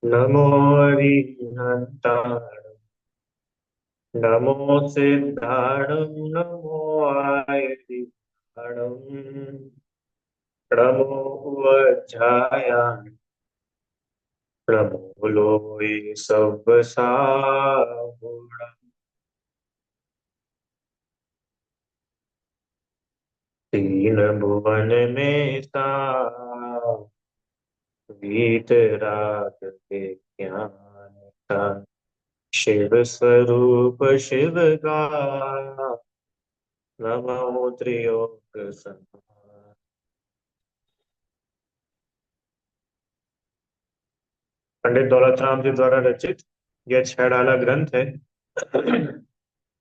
नमो हरिहन्ताणं नमो सिद्धाणं नमो आयतिहाणं नमो वज्रायां नमो लोये सब साहुणा तीन भुवन में सा वीतराग के ज्ञान का शिव स्वरूप शिव का नमो त्रिलोक संहार। पंडित दौलत राम जी द्वारा रचित यह छह ढाला ग्रंथ है।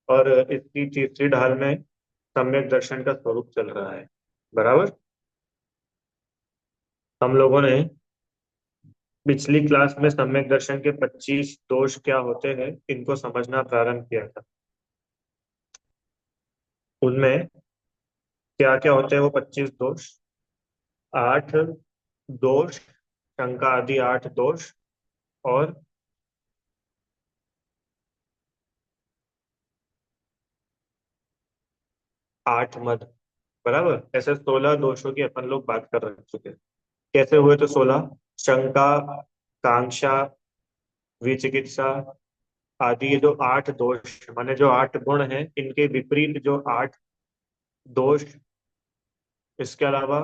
और इसकी तीसरी ढाल में सम्यक दर्शन का स्वरूप चल रहा है। बराबर। हम लोगों ने पिछली क्लास में सम्यक दर्शन के 25 दोष क्या होते हैं इनको समझना प्रारंभ किया था। उनमें क्या क्या होते हैं वो 25 दोष। आठ दोष, शंका आदि 8 दोष। और 8 मद। बराबर, ऐसे 16 दोषों की अपन लोग बात कर रह चुके हैं। कैसे हुए तो 16? शंका, कांक्षा, विचिकित्सा आदि, ये जो 8 दोष माने जो 8 गुण हैं, इनके विपरीत जो 8 दोष। इसके अलावा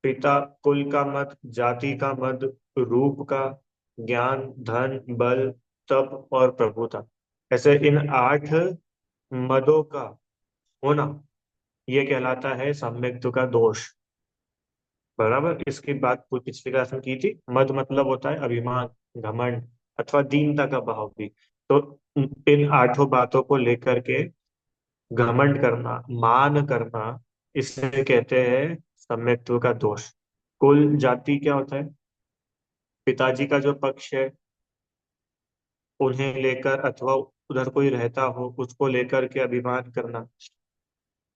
पिता, कुल का मत, जाति का मत, रूप का, ज्ञान, धन, बल, तप और प्रभुता, ऐसे इन 8 मदों का होना ये कहलाता है सम्यक्त्व का दोष। बराबर, इसकी बात पिछली क्लास में की थी। मद मतलब होता है अभिमान, घमंड अथवा दीनता का भाव भी। तो इन 8 बातों को लेकर के घमंड करना, मान करना, इसे कहते हैं सम्यक्त्व का दोष। कुल जाति क्या होता है? पिताजी का जो पक्ष है उन्हें लेकर अथवा उधर कोई रहता हो उसको लेकर के अभिमान करना।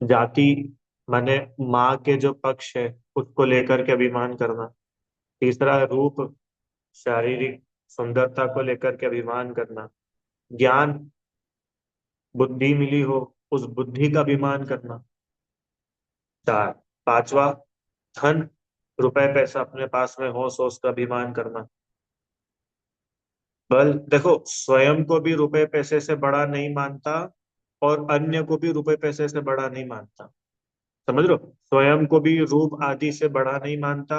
जाति माने माँ के जो पक्ष है उसको लेकर के अभिमान करना। तीसरा रूप, शारीरिक सुंदरता को लेकर के अभिमान करना। ज्ञान, बुद्धि मिली हो उस बुद्धि का अभिमान करना। चार, पांचवा, धन, रुपए पैसा अपने पास में हो सो उसका अभिमान करना। बल, देखो स्वयं को भी रुपए पैसे से बड़ा नहीं मानता और अन्य को भी रुपए पैसे से बड़ा नहीं मानता। समझ लो, स्वयं को भी रूप आदि से बड़ा नहीं मानता,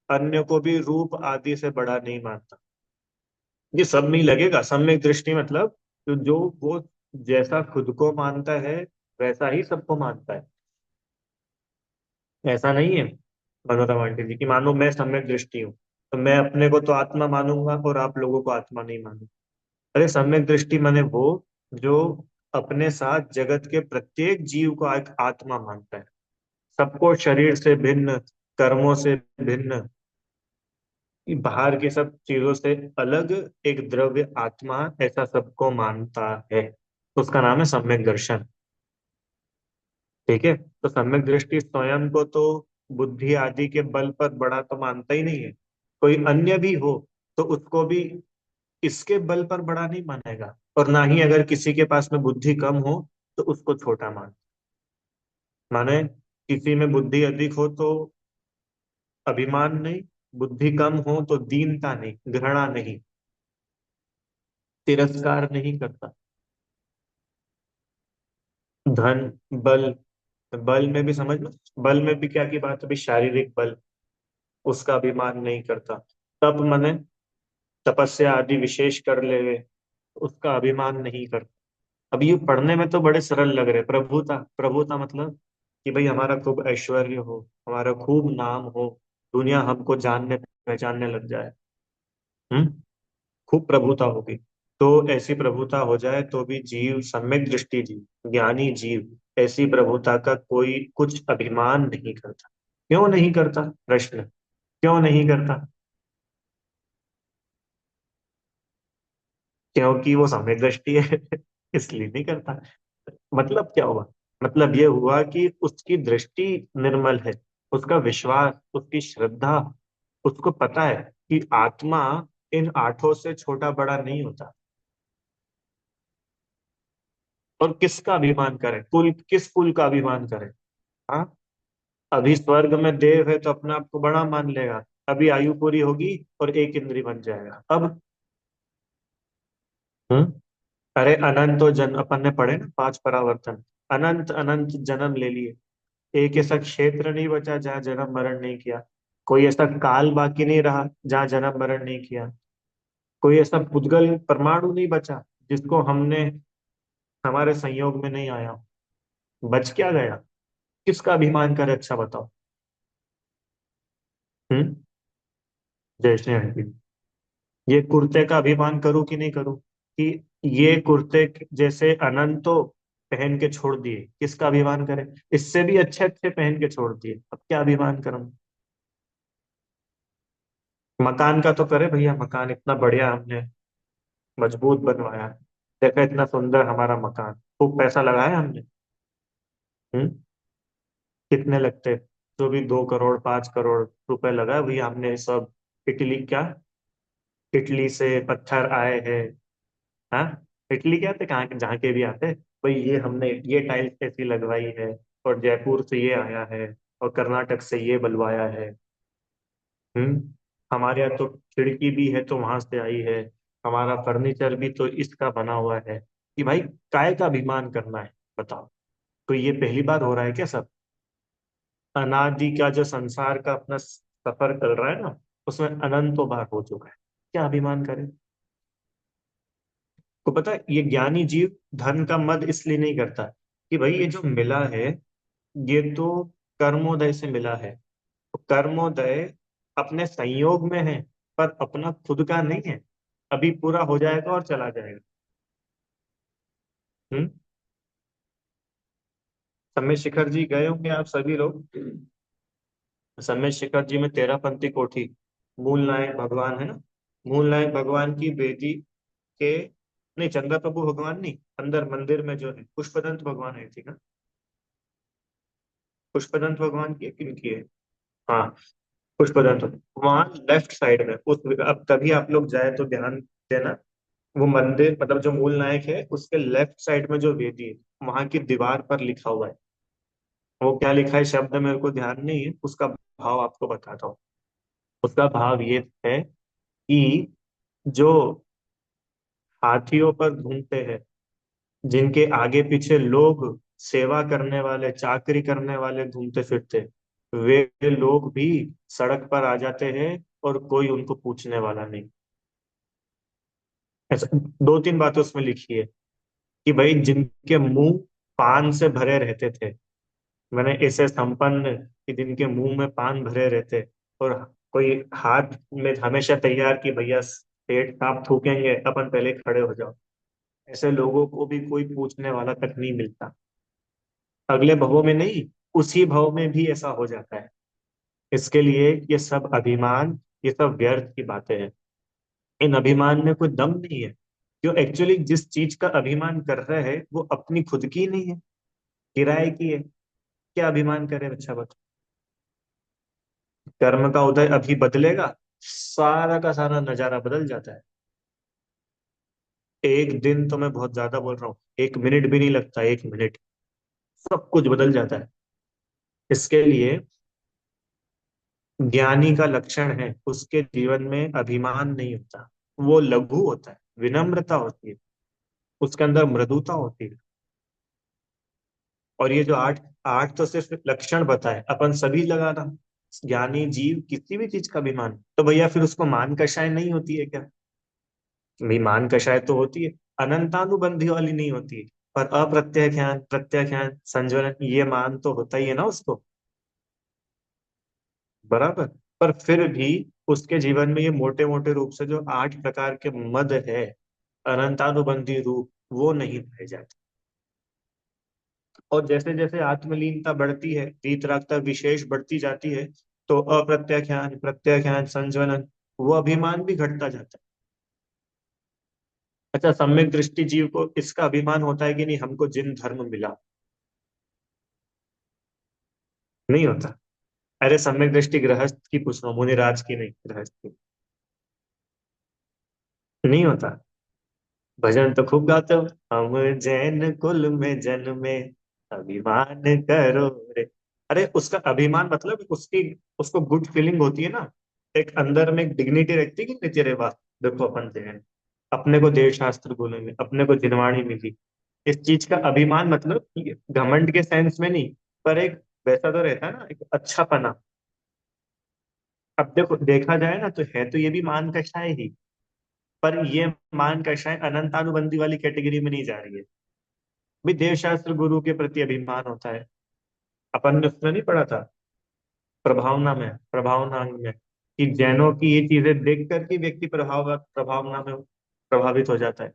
अन्य को भी रूप आदि से बड़ा नहीं मानता। ये सब में ही लगेगा सम्यक दृष्टि मतलब तो जो वो जैसा खुद को मानता है वैसा ही सबको मानता है। ऐसा नहीं है मनोरम आंटी जी की मानो मैं सम्यक दृष्टि हूँ तो मैं अपने को तो आत्मा मानूंगा और आप लोगों को आत्मा नहीं मानूंगा। अरे सम्यक दृष्टि माने वो जो अपने साथ जगत के प्रत्येक जीव को एक आत्मा मानता है। सबको शरीर से भिन्न, कर्मों से भिन्न, बाहर की सब चीजों से अलग एक द्रव्य आत्मा ऐसा सबको मानता है। उसका नाम है सम्यक दर्शन। ठीक है, तो सम्यक दृष्टि स्वयं को तो बुद्धि आदि के बल पर बड़ा तो मानता ही नहीं है। कोई अन्य भी हो तो उसको भी इसके बल पर बड़ा नहीं मानेगा, और ना ही अगर किसी के पास में बुद्धि कम हो तो उसको छोटा माने किसी में बुद्धि अधिक हो तो अभिमान नहीं, बुद्धि कम हो तो दीनता नहीं, घृणा नहीं, तिरस्कार नहीं करता। धन, बल, बल में भी समझ लो, बल में भी क्या की बात है अभी, शारीरिक बल, उसका अभिमान नहीं करता। तप मने तपस्या आदि विशेष कर ले, उसका अभिमान नहीं करता। अब ये पढ़ने में तो बड़े सरल लग रहे, प्रभुता, प्रभुता मतलब कि भाई हमारा खूब ऐश्वर्य हो, हमारा खूब नाम हो, दुनिया हमको जानने पहचानने लग जाए। हम्म, खूब प्रभुता होगी। तो ऐसी प्रभुता हो जाए तो भी जीव, सम्यक दृष्टि जीव, ज्ञानी जीव, ऐसी प्रभुता का कोई कुछ अभिमान नहीं करता। क्यों नहीं करता? प्रश्न, क्यों नहीं करता? क्योंकि वो सम्यक दृष्टि है। इसलिए नहीं करता। मतलब क्या हुआ? मतलब ये हुआ कि उसकी दृष्टि निर्मल है, उसका विश्वास, उसकी श्रद्धा, उसको पता है कि आत्मा इन आठों से छोटा बड़ा नहीं होता। और किसका अभिमान करे, कुल किस कुल का अभिमान करे? हाँ। अभी स्वर्ग में देव है तो अपने आप को बड़ा मान लेगा। अभी आयु पूरी होगी और एक इंद्री बन जाएगा अब। हम्म। अरे अनंत तो जन अपन ने पढ़े ना, पांच परावर्तन। अनंत अनंत जन्म ले लिए। एक ऐसा क्षेत्र नहीं बचा जहाँ जन्म मरण नहीं किया। कोई ऐसा काल बाकी नहीं रहा जहाँ जन्म मरण नहीं किया। कोई ऐसा पुद्गल परमाणु नहीं बचा जिसको हमने हमारे संयोग में नहीं आया। बच क्या गया? किसका अभिमान करे, अच्छा बताओ। हम्म। जय श्री हरि। ये कुर्ते का अभिमान करूं कि नहीं करूं, कि ये कुर्ते जैसे अनंतो पहन के छोड़ दिए, किसका अभिमान करें? इससे भी अच्छे अच्छे पहन के छोड़ दिए, अब क्या अभिमान करूं? मकान का तो करे भैया, मकान इतना बढ़िया हमने मजबूत बनवाया। देखा इतना सुंदर हमारा मकान, खूब पैसा लगाया हमने। हम्म। कितने लगते? जो भी 2 करोड़ 5 करोड़ रुपए लगाए भैया हमने सब। इटली क्या, इटली से पत्थर आए हैं। हाँ। इटली क्या आते, कहाँ के जहाँ के भी आते भाई, ये हमने ये टाइल्स ऐसी लगवाई है। और जयपुर से ये आया है। और कर्नाटक से ये बलवाया है। हम्म। हमारे यहाँ तो खिड़की भी है तो वहां से आई है। हमारा फर्नीचर भी तो इसका बना हुआ है। कि भाई काय का अभिमान करना है, बताओ। तो ये पहली बार हो रहा है क्या सब? अनादि का जो संसार का अपना सफर चल रहा है ना, उसमें अनंतों बार हो चुका है। क्या अभिमान करें? को पता है ये ज्ञानी जीव धन का मद इसलिए नहीं करता कि भाई ये जो मिला है, ये तो कर्मोदय से मिला है। तो कर्मोदय अपने संयोग में है, पर अपना खुद का नहीं है। अभी पूरा हो जाएगा और चला जाएगा। हम्म। समय शिखर जी गए होंगे आप सभी लोग। समय शिखर जी में 13 पंक्ति कोठी, मूल नायक भगवान है ना। मूल नायक भगवान की बेदी के, नहीं चंद्र प्रभु भगवान नहीं, अंदर मंदिर में जो है पुष्पदंत भगवान है थी ना। पुष्पदंत भगवान की है, किनकी है? हाँ। पुष्पदंत। वहां लेफ्ट साइड में उस, अब तभी आप लोग जाए तो ध्यान देना। वो मंदिर मतलब जो मूल नायक है उसके लेफ्ट साइड में जो वेदी है, वहां की दीवार पर लिखा हुआ है। वो क्या लिखा है शब्द मेरे को ध्यान नहीं है, उसका भाव आपको बताता हूँ। उसका भाव ये है कि जो हाथियों पर घूमते हैं, जिनके आगे पीछे लोग सेवा करने वाले चाकरी करने वाले घूमते फिरते, वे लोग भी सड़क पर आ जाते हैं और कोई उनको पूछने वाला नहीं। ऐसा 2 3 बातें उसमें लिखी है कि भाई जिनके मुंह पान से भरे रहते थे, मैंने ऐसे संपन्न कि जिनके मुंह में पान भरे रहते, और कोई हाथ में हमेशा तैयार कि भैया पेट आप थूकेंगे अपन पहले खड़े हो जाओ, ऐसे लोगों को भी कोई पूछने वाला तक नहीं मिलता। अगले भवों में नहीं, उसी भव में भी ऐसा हो जाता है। इसके लिए ये सब अभिमान, ये सब व्यर्थ की बातें हैं। इन अभिमान में कोई दम नहीं है। जो एक्चुअली जिस चीज का अभिमान कर रहे हैं वो अपनी खुद की नहीं है, किराए की है। क्या अभिमान करे, अच्छा बता। कर्म का उदय अभी बदलेगा, सारा का सारा नजारा बदल जाता है। एक दिन तो मैं बहुत ज्यादा बोल रहा हूँ, 1 मिनट भी नहीं लगता, 1 मिनट सब कुछ बदल जाता है। इसके लिए ज्ञानी का लक्षण है उसके जीवन में अभिमान नहीं होता। वो लघु होता है, विनम्रता होती है, उसके अंदर मृदुता होती है। और ये जो आठ आठ तो सिर्फ लक्षण बताए, अपन सभी लगा रहा। ज्ञानी जीव किसी भी चीज का अभिमान, तो भैया फिर उसको मान कषाय नहीं होती है क्या? भाई मान कषाय तो होती है, अनंतानुबंधी वाली नहीं होती है। पर अप्रत्याख्यान प्रत्याख्यान संज्वलन ये मान तो होता ही है ना उसको। बराबर। पर फिर भी उसके जीवन में ये मोटे मोटे रूप से जो 8 प्रकार के मद है, अनंतानुबंधी रूप, वो नहीं पाए जाते। और जैसे जैसे आत्मलीनता बढ़ती है, वीतरागता विशेष बढ़ती जाती है, तो अप्रत्याख्यान प्रत्याख्यान संज्वलन, वो अभिमान भी घटता जाता है। अच्छा, सम्यक दृष्टि जीव को इसका अभिमान होता है कि नहीं, हमको जिन धर्म मिला? नहीं होता। अरे सम्यक दृष्टि गृहस्थ की पूछ रहा हूँ, मुनिराज की नहीं, गृहस्थ की। नहीं होता? भजन तो खूब गाते हो। हम जैन कुल में जन्मे, अभिमान करो रे। अरे उसका अभिमान मतलब उसकी, उसको गुड फीलिंग होती है ना, एक अंदर में एक डिग्निटी रहती है कि नहीं तेरे पास। देखो अपन जैन, अपने को देव शास्त्र बोलेंगे, अपने को जिनवाणी मिली, इस चीज का अभिमान मतलब कि घमंड के सेंस में नहीं, पर एक वैसा तो रहता है ना, एक अच्छा पना। अब देखो देखा जाए ना तो है तो ये भी मान कषाय ही, पर ये मान कषाय अनंतानुबंधी वाली कैटेगरी में नहीं जा रही है। भी देवशास्त्र गुरु के प्रति अभिमान होता है। अपन ने उसमें नहीं पढ़ा था, प्रभावना में, प्रभावनांग में, कि जैनों की ये चीजें देख कर के व्यक्ति प्रभावना में प्रभावित हो जाता है।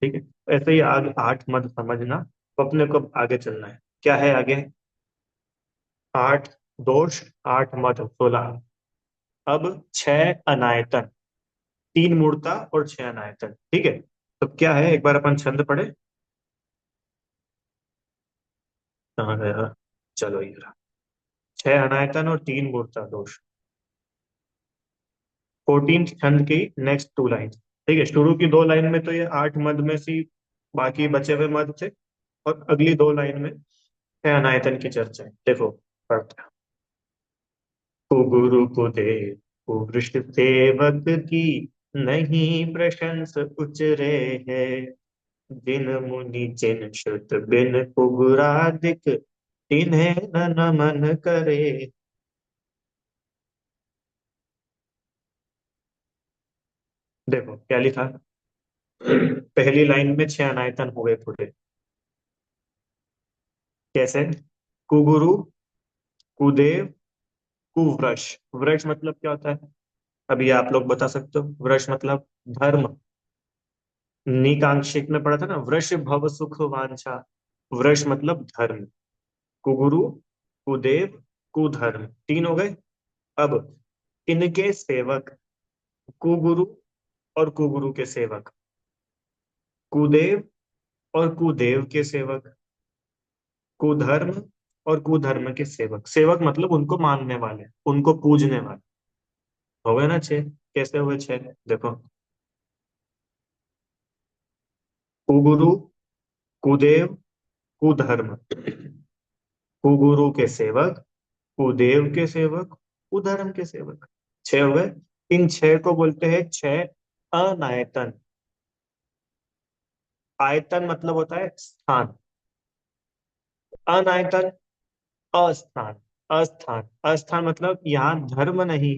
ठीक है, ऐसे ही आगे आठ मत समझना, तो अपने को आगे चलना है। क्या है आगे? आठ दोष, आठ मत 16। अब छह अनायतन, तीन मूर्ता और छह अनायतन। ठीक है, तो क्या है, एक बार अपन छंद पढ़े। कहाँ गया? चलो ये रहा। छह अनायतन और तीन मूर्ता दोष। 14 छंद की नेक्स्ट टू लाइन। ठीक है, शुरू की दो लाइन में तो ये आठ मद में सी बाकी बचे हुए मद थे, और अगली दो लाइन में है अनायतन की चर्चा है। देखो पढ़ते हैं। गुरु को दे वृष्ण सेवक की, नहीं प्रशंस उचरे है। जिन मुनि जिन श्रुत बिन उगरादिक, तिन्हें न नमन करे। देखो क्या लिखा, पहली लाइन में छह अनायतन हुए पूरे। कैसे? कुगुरु, कुदेव, कुव्रश। वृष मतलब क्या होता है? अभी आप लोग बता सकते हो। वृष मतलब धर्म। नीकांक्षिक में पढ़ा था ना, वृष भव सुख वांछा। वृष मतलब धर्म। कुगुरु, कुदेव, कुधर्म, तीन हो गए। अब इनके सेवक, कुगुरु और कुगुरु के सेवक, कुदेव और कुदेव के सेवक, कुधर्म और कुधर्म के सेवक। सेवक मतलब उनको मानने वाले, उनको पूजने वाले। हो गए ना छह? कैसे हुए छह? देखो, कुगुरु, कुदेव, कुधर्म, कुगुरु के सेवक, कुदेव के सेवक, कुधर्म के सेवक। छह हो गए। इन छह को बोलते हैं छह अनायतन। आयतन मतलब होता है स्थान, अनायतन अस्थान। अस्थान, अस्थान मतलब यहाँ धर्म नहीं,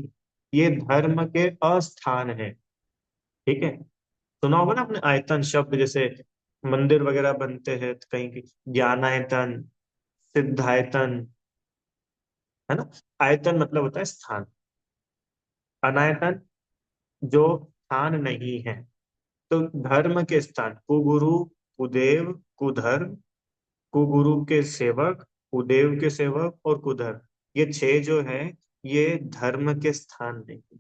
ये धर्म के अस्थान है। ठीक है, सुना होगा ना आपने आयतन शब्द, जैसे मंदिर वगैरह बनते हैं तो कहीं की, ज्ञानायतन, सिद्धायतन, है ना। आयतन मतलब होता है स्थान, अनायतन जो स्थान नहीं है। तो धर्म के स्थान, कुगुरु, कुदेव, कुधर्म, कुगुरु के सेवक, कुदेव के सेवक और कुधर्म, ये छह जो है, ये धर्म के स्थान नहीं,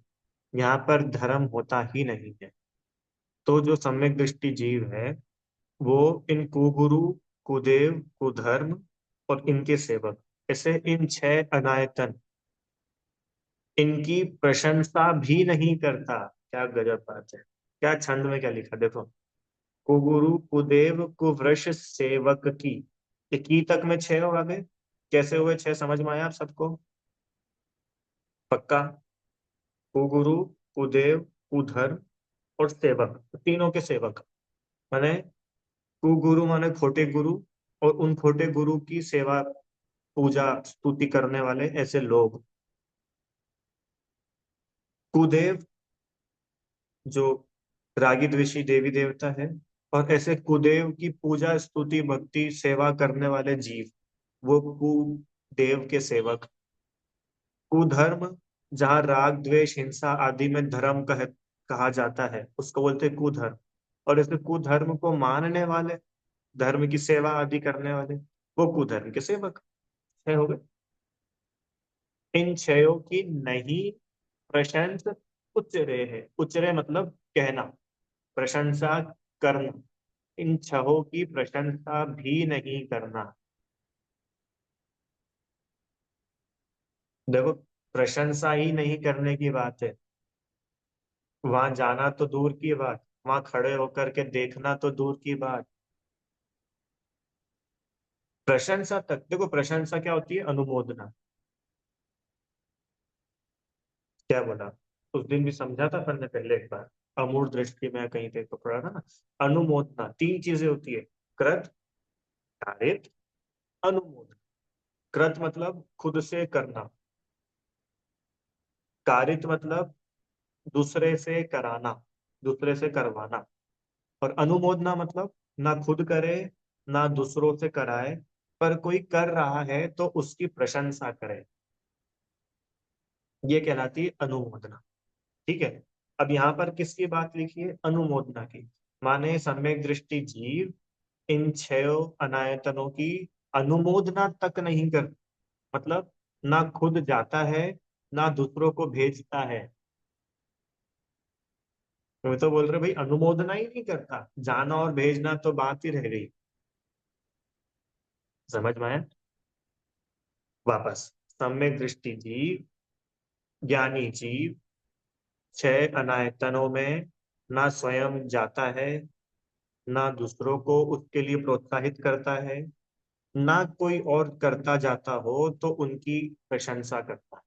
यहाँ पर धर्म होता ही नहीं है। तो जो सम्यक दृष्टि जीव है, वो इन कुगुरु, कुदेव, कुधर्म और इनके सेवक, ऐसे इन छह अनायतन, इनकी प्रशंसा भी नहीं करता। क्या गजब बात है! क्या छंद में क्या लिखा देखो, कुगुरु, कुदेव, कुवृष सेवक की। ये की तक में छह हो गए। कैसे हुए छह, समझ में आया आप सबको? पक्का? कुगुरु, कुदेव, कुधर्म और सेवक, तीनों के सेवक। माने कुगुरु माने खोटे गुरु, और उन खोटे गुरु की सेवा, पूजा स्तुति करने वाले ऐसे लोग। कुदेव जो रागी द्वेषी देवी देवता है, और ऐसे कुदेव की पूजा स्तुति भक्ति सेवा करने वाले जीव, वो कुदेव के सेवक। कुधर्म, जहाँ राग द्वेष हिंसा आदि में धर्म कहा जाता है, उसको बोलते हैं कुधर्म। और ऐसे कुधर्म को मानने वाले, धर्म की सेवा आदि करने वाले, वो कुधर्म के सेवक। छह हो गए। इन छयों की नहीं प्रशंस उच्चरे है। उच्चरे मतलब कहना, प्रशंसा करना। इन छहों की प्रशंसा भी नहीं करना। देखो, प्रशंसा ही नहीं करने की बात है। वहां जाना तो दूर की बात, वहां खड़े होकर के देखना तो दूर की बात। प्रशंसा तक देखो, प्रशंसा क्या होती है? अनुमोदना। क्या बोला? उस दिन भी समझा था अपन ने पहले एक बार, अमूढ़ दृष्टि में कहीं पे तो पढ़ा था ना। अनुमोदना तीन चीजें होती है: कृत, कारित, अनुमोदन। कृत मतलब खुद से करना, कारित मतलब दूसरे से कराना, दूसरे से करवाना, और अनुमोदना मतलब ना खुद करे ना दूसरों से कराए, पर कोई कर रहा है तो उसकी प्रशंसा करे, ये कहलाती है अनुमोदना। ठीक है। अब यहाँ पर किसकी बात लिखी है? अनुमोदना की। माने सम्यक दृष्टि जीव इन छह अनायतनों की अनुमोदना तक नहीं कर, मतलब ना खुद जाता है ना दूसरों को भेजता है। मैं तो बोल रहे भाई, अनुमोदना ही नहीं करता, जाना और भेजना तो बात ही रह गई। समझ में आया? वापस, सम्यक दृष्टि जीव, ज्ञानी जीव छह अनायतनों में ना स्वयं जाता है, ना दूसरों को उसके लिए प्रोत्साहित करता है, ना कोई और करता जाता हो तो उनकी प्रशंसा करता है।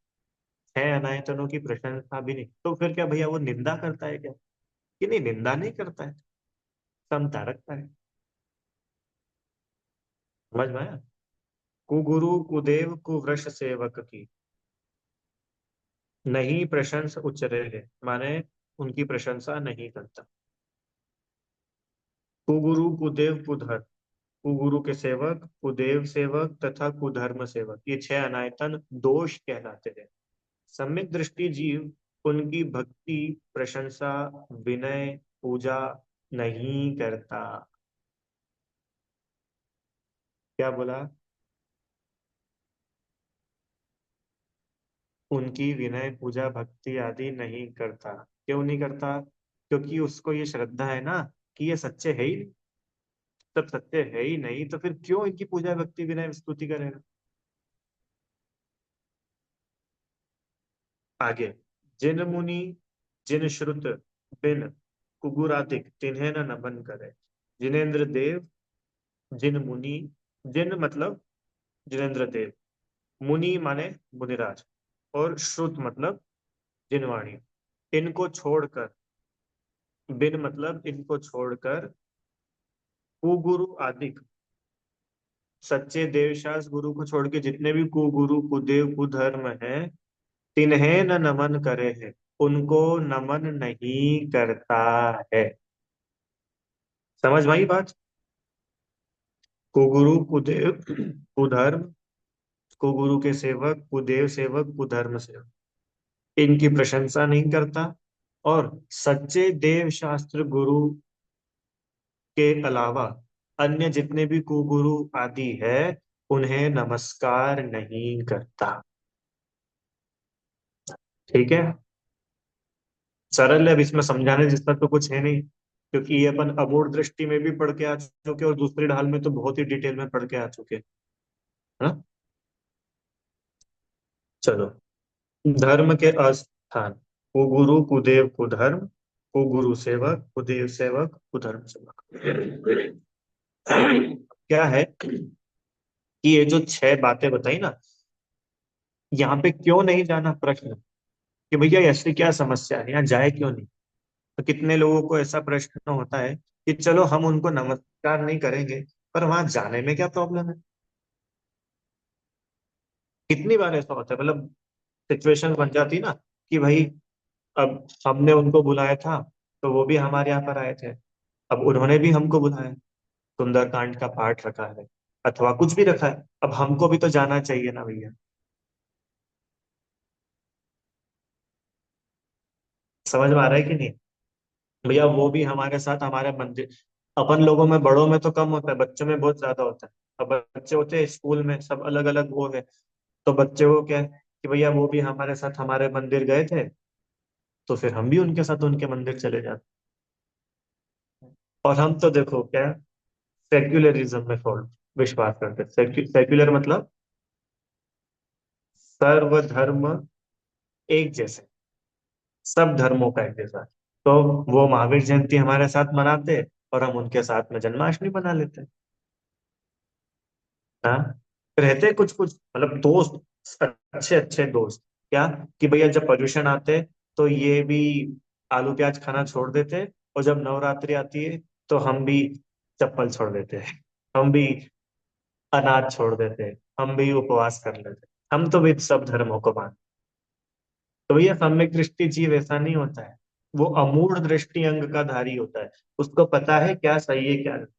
छह अनायतनों की प्रशंसा भी नहीं, तो फिर क्या भैया वो निंदा करता है क्या? कि नहीं, निंदा नहीं करता है, समता रखता है। समझ में आया? कुगुरु कुदेव कुवृष सेवक की नहीं प्रशंस उच्चरे है, माने उनकी प्रशंसा नहीं करता। कुगुरु कुदेव कुधर्म, कुगुरु के सेवक, कुदेव सेवक तथा कुधर्म सेवक, ये छह अनायतन दोष कहलाते हैं। सम्यक दृष्टि जीव उनकी भक्ति, प्रशंसा, विनय, पूजा नहीं करता। क्या बोला? उनकी विनय, पूजा, भक्ति आदि नहीं करता। क्यों नहीं करता? क्योंकि उसको ये श्रद्धा है ना कि ये सच्चे है ही नहीं। तब सत्य है ही नहीं तो फिर क्यों इनकी पूजा, भक्ति, विनय, स्तुति करेगा? आगे, जिन मुनि जिन श्रुत बिन कुगुरादिक तिन्हें न नमन करे। जिनेन्द्र देव, जिन मुनि, जिन मतलब जिनेन्द्र देव, मुनि माने मुनिराज, और श्रुत मतलब जिनवाणी, इनको छोड़कर, बिन मतलब इनको छोड़कर, कुगुरु आदिक सच्चे देवशास्त्र गुरु को छोड़ के जितने भी कुगुरु कुदेव कुधर्म है, तिन्हें न नमन करे है, उनको नमन नहीं करता है। समझ में आई बात? कुगुरु कुदेव कुधर्म, कुगुरु के सेवक, कुदेव सेवक, कुधर्म सेवक, इनकी प्रशंसा नहीं करता, और सच्चे देव शास्त्र गुरु के अलावा अन्य जितने भी कुगुरु आदि है, उन्हें नमस्कार नहीं करता। ठीक है। सरल है, अब इसमें समझाने जितना तो कुछ है नहीं, क्योंकि ये अपन अबोध दृष्टि में भी पढ़ के आ चुके और दूसरी ढाल में तो बहुत ही डिटेल में पढ़ के आ चुके हैं। है ना? चलो, धर्म के अस्थान: कुगुरु कुदेव कुधर्म, कुगुरु सेवक, कुदेव सेवक, कुधर्म सेवक। क्या है कि ये जो छह बातें बताई ना, यहाँ पे क्यों नहीं जाना प्रश्न, कि भैया ऐसी क्या समस्या है, यहाँ जाए क्यों नहीं? तो कितने लोगों को ऐसा प्रश्न होता है कि चलो हम उनको नमस्कार नहीं करेंगे, पर वहां जाने में क्या प्रॉब्लम है? कितनी बार ऐसा होता है, मतलब सिचुएशन बन जाती ना कि भाई, अब हमने उनको बुलाया था तो वो भी हमारे यहाँ पर आए थे, अब उन्होंने भी हमको बुलाया, सुंदरकांड का पाठ रखा है अथवा कुछ भी रखा है, अब हमको भी तो जाना चाहिए ना भैया। समझ में आ रहा है कि नहीं? भैया वो भी हमारे साथ हमारे मंदिर, अपन लोगों में, बड़ों में तो कम होता है, बच्चों में बहुत ज्यादा होता है। अब बच्चे होते हैं स्कूल में, सब अलग अलग वो है, तो बच्चे को क्या है कि भैया वो भी हमारे साथ हमारे मंदिर गए थे, तो फिर हम भी उनके साथ उनके मंदिर चले जाते हैं। और हम तो देखो क्या, सेक्युलरिज्म में फॉल्ट विश्वास करते हैं। सेक्युलर मतलब सर्व धर्म एक जैसे, सब धर्मों का एक जैसा। तो वो महावीर जयंती हमारे साथ मनाते, और हम उनके साथ में जन्माष्टमी मना लेते। हाँ, रहते कुछ कुछ मतलब दोस्त, अच्छे अच्छे दोस्त, क्या कि भैया जब पर्यूषण आते तो ये भी आलू प्याज खाना छोड़ देते, और जब नवरात्रि आती है तो हम भी चप्पल छोड़ देते हैं, हम भी अनाज छोड़ देते हैं, हम भी उपवास कर लेते हैं। हम तो भी सब धर्मों को मानते। तो भैया सम्यक दृष्टि जीव ऐसा नहीं होता है, वो अमूढ़ दृष्टि अंग का धारी होता है। उसको पता है क्या सही है क्या गलत।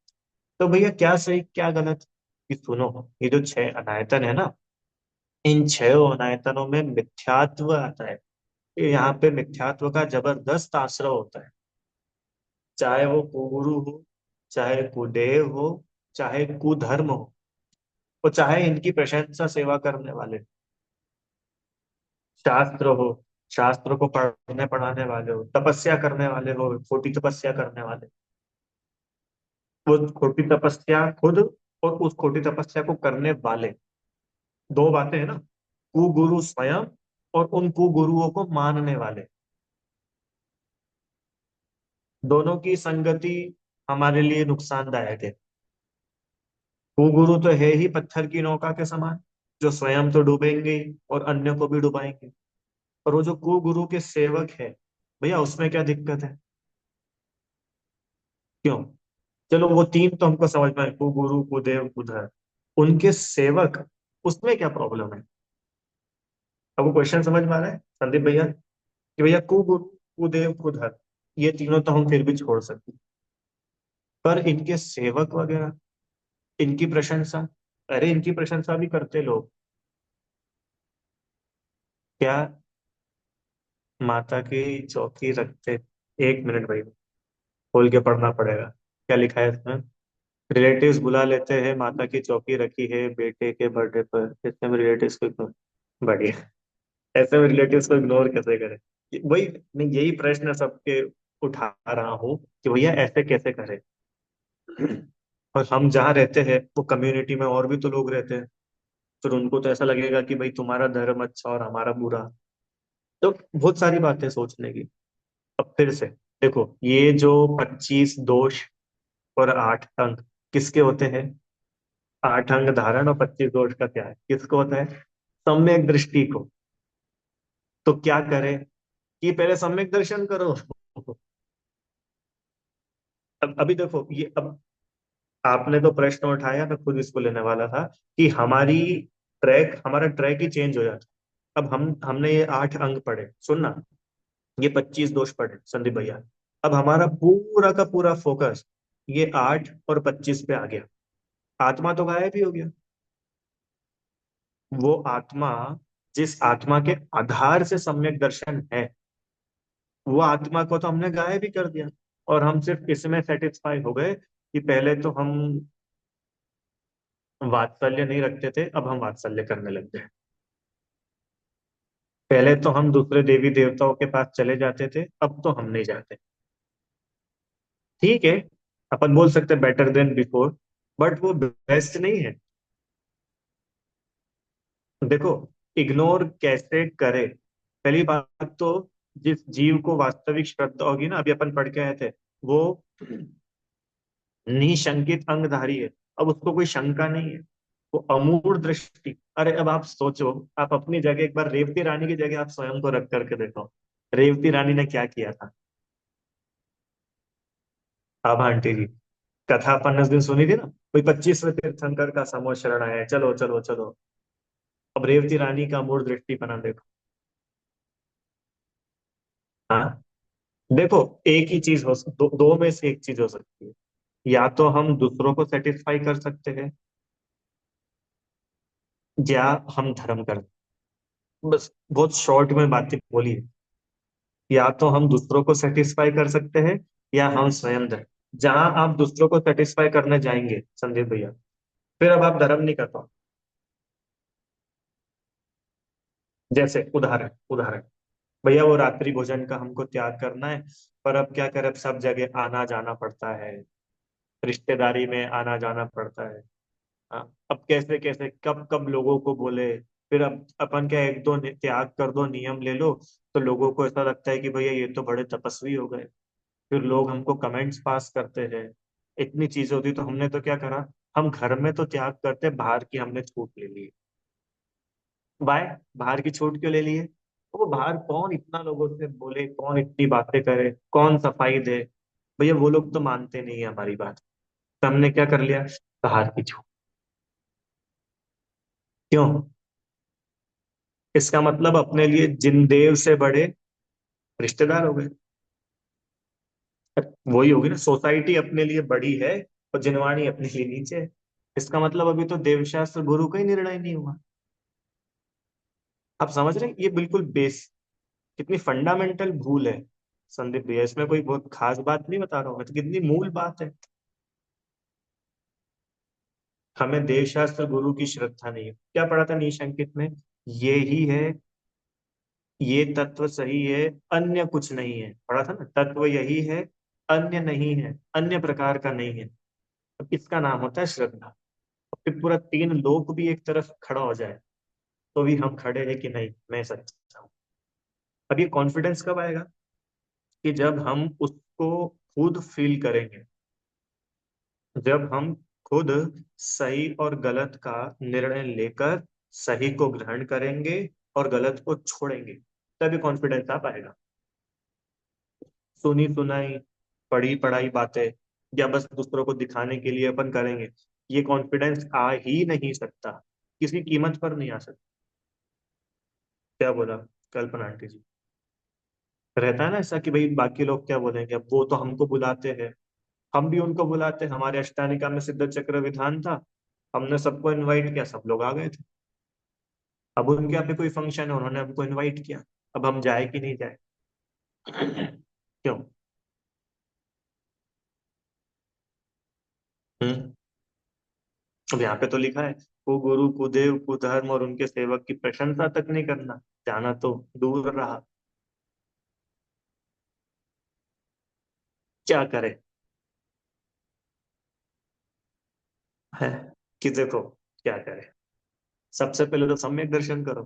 तो भैया क्या सही क्या गलत, कि सुनो, ये जो छह अनायतन है ना, इन छह अनायतनों में मिथ्यात्व आता है। यहाँ पे मिथ्यात्व का जबरदस्त आश्रय होता है। चाहे वो कुगुरु हो, चाहे कुदेव हो, चाहे कुधर्म हो, और चाहे इनकी प्रशंसा सेवा करने वाले, शास्त्र हो, शास्त्र को पढ़ने पढ़ाने वाले हो, तपस्या करने वाले हो, खोटी तपस्या करने वाले, वो खोटी तपस्या खुद और उस खोटी तपस्या को करने वाले, दो बातें हैं ना, कुगुरु स्वयं और उन कुगुरुओं को मानने वाले, दोनों की संगति हमारे लिए नुकसानदायक है। कुगुरु तो है ही पत्थर की नौका के समान, जो स्वयं तो डूबेंगे ही और अन्य को भी डुबाएंगे। और वो जो कुगुरु के सेवक है, भैया उसमें क्या दिक्कत है, क्यों? चलो वो तीन तो हमको समझ में आए, कुगुरु कुदेव कुधर, उनके सेवक, उसमें क्या प्रॉब्लम है? अब वो क्वेश्चन समझ में आ रहा है संदीप भैया, कि भैया कुगुरु कुदेव कुधर, ये तीनों तो हम फिर भी छोड़ सकते हैं, पर इनके सेवक वगैरह, इनकी प्रशंसा, अरे इनकी प्रशंसा भी करते लोग, क्या माता की चौकी रखते? एक मिनट भाई, खोल के पढ़ना पड़ेगा, क्या लिखा है इसमें। रिलेटिव्स बुला लेते हैं, माता की चौकी रखी है बेटे के बर्थडे पर, इसमें हम रिलेटिव्स को इग्नोर, बढ़िया, ऐसे में रिलेटिव्स को इग्नोर कैसे करें? वही, मैं यही प्रश्न सबके उठा रहा हूँ कि भैया ऐसे कैसे करें। और हम जहाँ रहते हैं वो कम्युनिटी में और भी तो लोग रहते हैं, फिर उनको तो ऐसा लगेगा कि भाई तुम्हारा धर्म अच्छा और हमारा बुरा। तो बहुत सारी बातें सोचने की। अब फिर से देखो, ये जो 25 दोष और 8 अंक किसके होते हैं? 8 अंग धारण और 25 दोष का क्या है, किसको होता है? सम्यक दृष्टि को। तो क्या करें, कि पहले सम्यक दर्शन करो। अब अभी देखो ये, अब आपने तो प्रश्न उठाया, मैं खुद इसको लेने वाला था, कि हमारा ट्रैक ही चेंज हो जाता। अब हमने ये 8 अंग पढ़े, सुनना, ये 25 दोष पढ़े संदीप भैया, अब हमारा पूरा का पूरा फोकस ये 8 और 25 पे आ गया। आत्मा तो गायब ही हो गया। वो आत्मा, जिस आत्मा के आधार से सम्यक दर्शन है, वो आत्मा को तो हमने गायब ही कर दिया। और हम सिर्फ इसमें सेटिस्फाई हो गए कि पहले तो हम वात्सल्य नहीं रखते थे, अब हम वात्सल्य करने लग गए। पहले तो हम दूसरे देवी देवताओं के पास चले जाते थे, अब तो हम नहीं जाते। ठीक है, अपन बोल सकते बेटर देन बिफोर, बट वो बेस्ट नहीं है। देखो, इग्नोर कैसे करे, पहली बात तो, जिस जीव को वास्तविक श्रद्धा होगी ना, अभी अपन पढ़ के आए थे, वो निशंकित अंगधारी है। अब उसको कोई शंका नहीं है, वो अमूढ़ दृष्टि। अरे अब आप सोचो, आप अपनी जगह एक बार रेवती रानी की जगह आप स्वयं को रख करके देखो, रेवती रानी ने क्या किया था। अब आंटी जी, कथा अपन उस दिन सुनी थी ना, कोई 25वें तीर्थंकर का समूह शरण आया है, चलो चलो चलो। अब रेवती रानी का अमूढ़ दृष्टि बना देखो। हाँ, देखो, एक ही चीज दो में से एक चीज हो सकती है, या तो हम दूसरों को सेटिस्फाई कर सकते हैं, या हम धर्म कर, बस बहुत शॉर्ट में बातें बोली है। या तो हम दूसरों को सेटिस्फाई कर सकते हैं, या हम स्वयं धर्म। जहां आप दूसरों को सेटिस्फाई करने जाएंगे संदीप भैया, फिर अब आप धर्म नहीं कर पाओ। जैसे उदाहरण उदाहरण, भैया वो रात्रि भोजन का हमको त्याग करना है, पर अब क्या करें, अब सब जगह आना जाना पड़ता है, रिश्तेदारी में आना जाना पड़ता है। हाँ, अब कैसे कैसे कब कब लोगों को बोले, फिर अब अपन क्या, एक दो त्याग कर दो, नियम ले लो, तो लोगों को ऐसा लगता है कि भैया ये तो बड़े तपस्वी हो गए। फिर लोग हमको कमेंट्स पास करते हैं। इतनी चीजें होती, तो हमने तो क्या करा, हम घर में तो त्याग करते, बाहर की हमने छूट ले ली। बाय, बाहर की छूट क्यों ले लिए? वो बाहर कौन इतना लोगों से बोले, कौन इतनी बातें करे, कौन सफाई दे? भैया वो लोग तो मानते नहीं है हमारी बात। तो हमने क्या कर लिया, बाहर की छूट। क्यों? इसका मतलब अपने लिए जिनदेव से बड़े रिश्तेदार हो गए। वही होगी ना, सोसाइटी अपने लिए बड़ी है और जिनवाणी अपने लिए नीचे है। इसका मतलब अभी तो देवशास्त्र गुरु का ही निर्णय नहीं हुआ। आप समझ रहे हैं, ये बिल्कुल बेस, कितनी फंडामेंटल भूल है संदीप भैया। इसमें कोई बहुत खास बात नहीं बता रहा हूँ मैं, तो कितनी मूल बात है। हमें देवशास्त्र गुरु की श्रद्धा नहीं है। क्या पढ़ा था निशंकित में? ये ही है, ये तत्व सही है, अन्य कुछ नहीं है। पढ़ा था ना, तत्व यही है, अन्य नहीं है, अन्य प्रकार का नहीं है। अब इसका नाम होता है श्रद्धा। अब फिर पूरा तीन लोक भी एक तरफ खड़ा हो जाए, तो भी हम खड़े हैं कि नहीं, मैं सच्चा हूँ। अब ये कॉन्फिडेंस कब आएगा? कि जब हम उसको खुद फील करेंगे, जब हम खुद सही और गलत का निर्णय लेकर सही को ग्रहण करेंगे और गलत को छोड़ेंगे, तभी कॉन्फिडेंस आ पाएगा। सुनी सुनाई, पढ़ी पढ़ाई बातें, या बस दूसरों को दिखाने के लिए अपन करेंगे, ये कॉन्फिडेंस आ ही नहीं सकता, किसी कीमत पर नहीं आ सकता। क्या बोला कल्पना आंटी जी? रहता है ना ऐसा कि भाई बाकी लोग क्या बोलेंगे, अब वो तो हमको बुलाते हैं, हम भी उनको बुलाते हैं। हमारे अष्टानिका में सिद्ध चक्र विधान था, हमने सबको इनवाइट किया, सब लोग आ गए थे। अब उनके यहाँ पे कोई फंक्शन है, उन्होंने हमको इनवाइट किया, अब हम जाए कि नहीं जाए? क्यों? हम्म। अब यहाँ पे तो लिखा है, कुगुरु कुदेव कुधर्म और उनके सेवक की प्रशंसा तक नहीं करना, जाना तो दूर रहा। क्या करे? है कि देखो, क्या करे, सबसे पहले तो सम्यक दर्शन करो।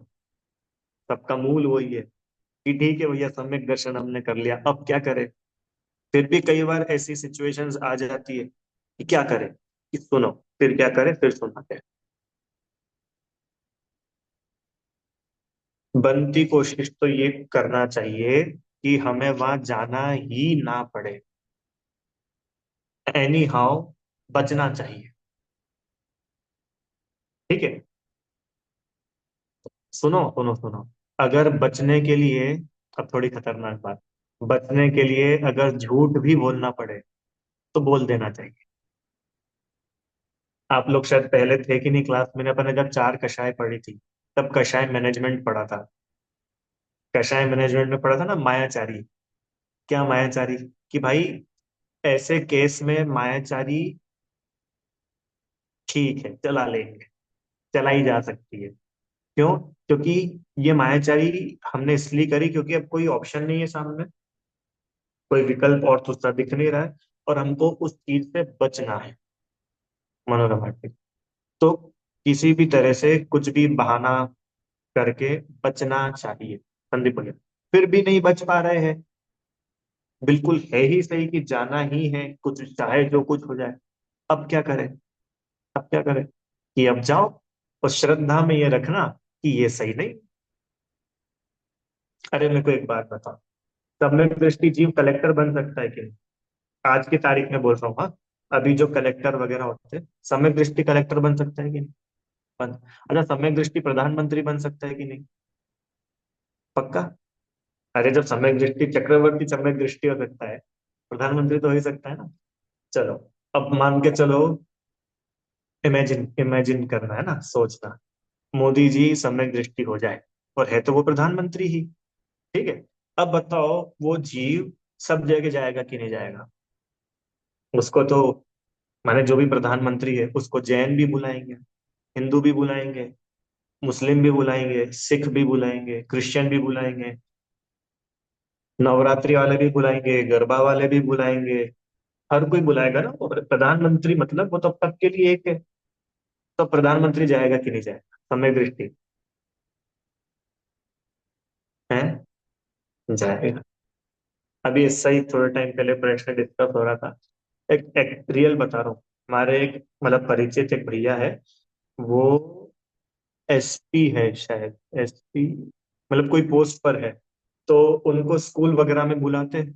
सबका मूल वही है कि ठीक है भैया, सम्यक दर्शन हमने कर लिया, अब क्या करें? फिर भी कई बार ऐसी सिचुएशंस आ जाती है कि क्या करें, कि सुनो, फिर क्या करें, फिर सुनाते हैं। बनती कोशिश तो ये करना चाहिए कि हमें वहां जाना ही ना पड़े, एनी हाउ बचना चाहिए। ठीक है, सुनो सुनो सुनो, अगर बचने के लिए, अब थोड़ी खतरनाक बात, बचने के लिए अगर झूठ भी बोलना पड़े तो बोल देना चाहिए। आप लोग शायद पहले थे कि नहीं क्लास में, अपने जब चार कषाय पढ़ी थी, तब कषाय मैनेजमेंट पढ़ा था। कषाय मैनेजमेंट में पढ़ा था ना मायाचारी। क्या मायाचारी? कि भाई ऐसे केस में मायाचारी ठीक है, चला लेंगे, चलाई जा सकती है। क्यों? क्योंकि ये मायाचारी हमने इसलिए करी क्योंकि अब कोई ऑप्शन नहीं है सामने, कोई विकल्प और दूसरा दिख नहीं रहा है, और हमको उस चीज से बचना है, मनोरमा के। तो किसी भी तरह से कुछ भी बहाना करके बचना चाहिए संदीप भैया। फिर भी नहीं बच पा रहे हैं, बिल्कुल है ही सही कि जाना ही है, कुछ चाहे जो कुछ हो जाए। अब क्या करें? अब क्या करें? कि अब जाओ, और श्रद्धा में ये रखना कि ये सही नहीं। अरे मेरे को एक बात बताओ, सम्यक दृष्टि जीव कलेक्टर बन सकता है कि नहीं? आज की तारीख में बोल रहा हूँ, हाँ। अभी जो कलेक्टर वगैरह होते हैं, सम्यक दृष्टि कलेक्टर बन सकता है कि नहीं? बन। अच्छा, सम्यक दृष्टि प्रधानमंत्री बन सकता है कि नहीं? पक्का? अरे जब सम्यक दृष्टि चक्रवर्ती सम्यक दृष्टि हो सकता है, प्रधानमंत्री तो हो ही सकता है ना। चलो, अब मान के चलो, इमेजिन इमेजिन करना है ना, सोचना, मोदी जी सम्यक दृष्टि हो जाए, और है तो वो प्रधानमंत्री ही। ठीक है, अब बताओ, वो जीव सब जगह जाएगा कि नहीं जाएगा? उसको तो, माने जो भी प्रधानमंत्री है उसको जैन भी बुलाएंगे, हिंदू भी बुलाएंगे, मुस्लिम भी बुलाएंगे, सिख भी बुलाएंगे, क्रिश्चियन भी बुलाएंगे, नवरात्रि वाले भी बुलाएंगे, गरबा वाले भी बुलाएंगे। हर कोई बुलाएगा ना, और प्रधानमंत्री मतलब वो तब तक के लिए एक है। तो प्रधानमंत्री जाएगा कि नहीं जाएगा? समय दृष्टि है। जाएगा। अभी इससे ही थोड़े टाइम पहले प्रश्न डिस्कस हो रहा था। एक रियल बता रहा हूँ। हमारे एक मतलब परिचित एक भैया है। वो एसपी है शायद, एसपी मतलब कोई पोस्ट पर है। तो उनको स्कूल वगैरह में बुलाते हैं।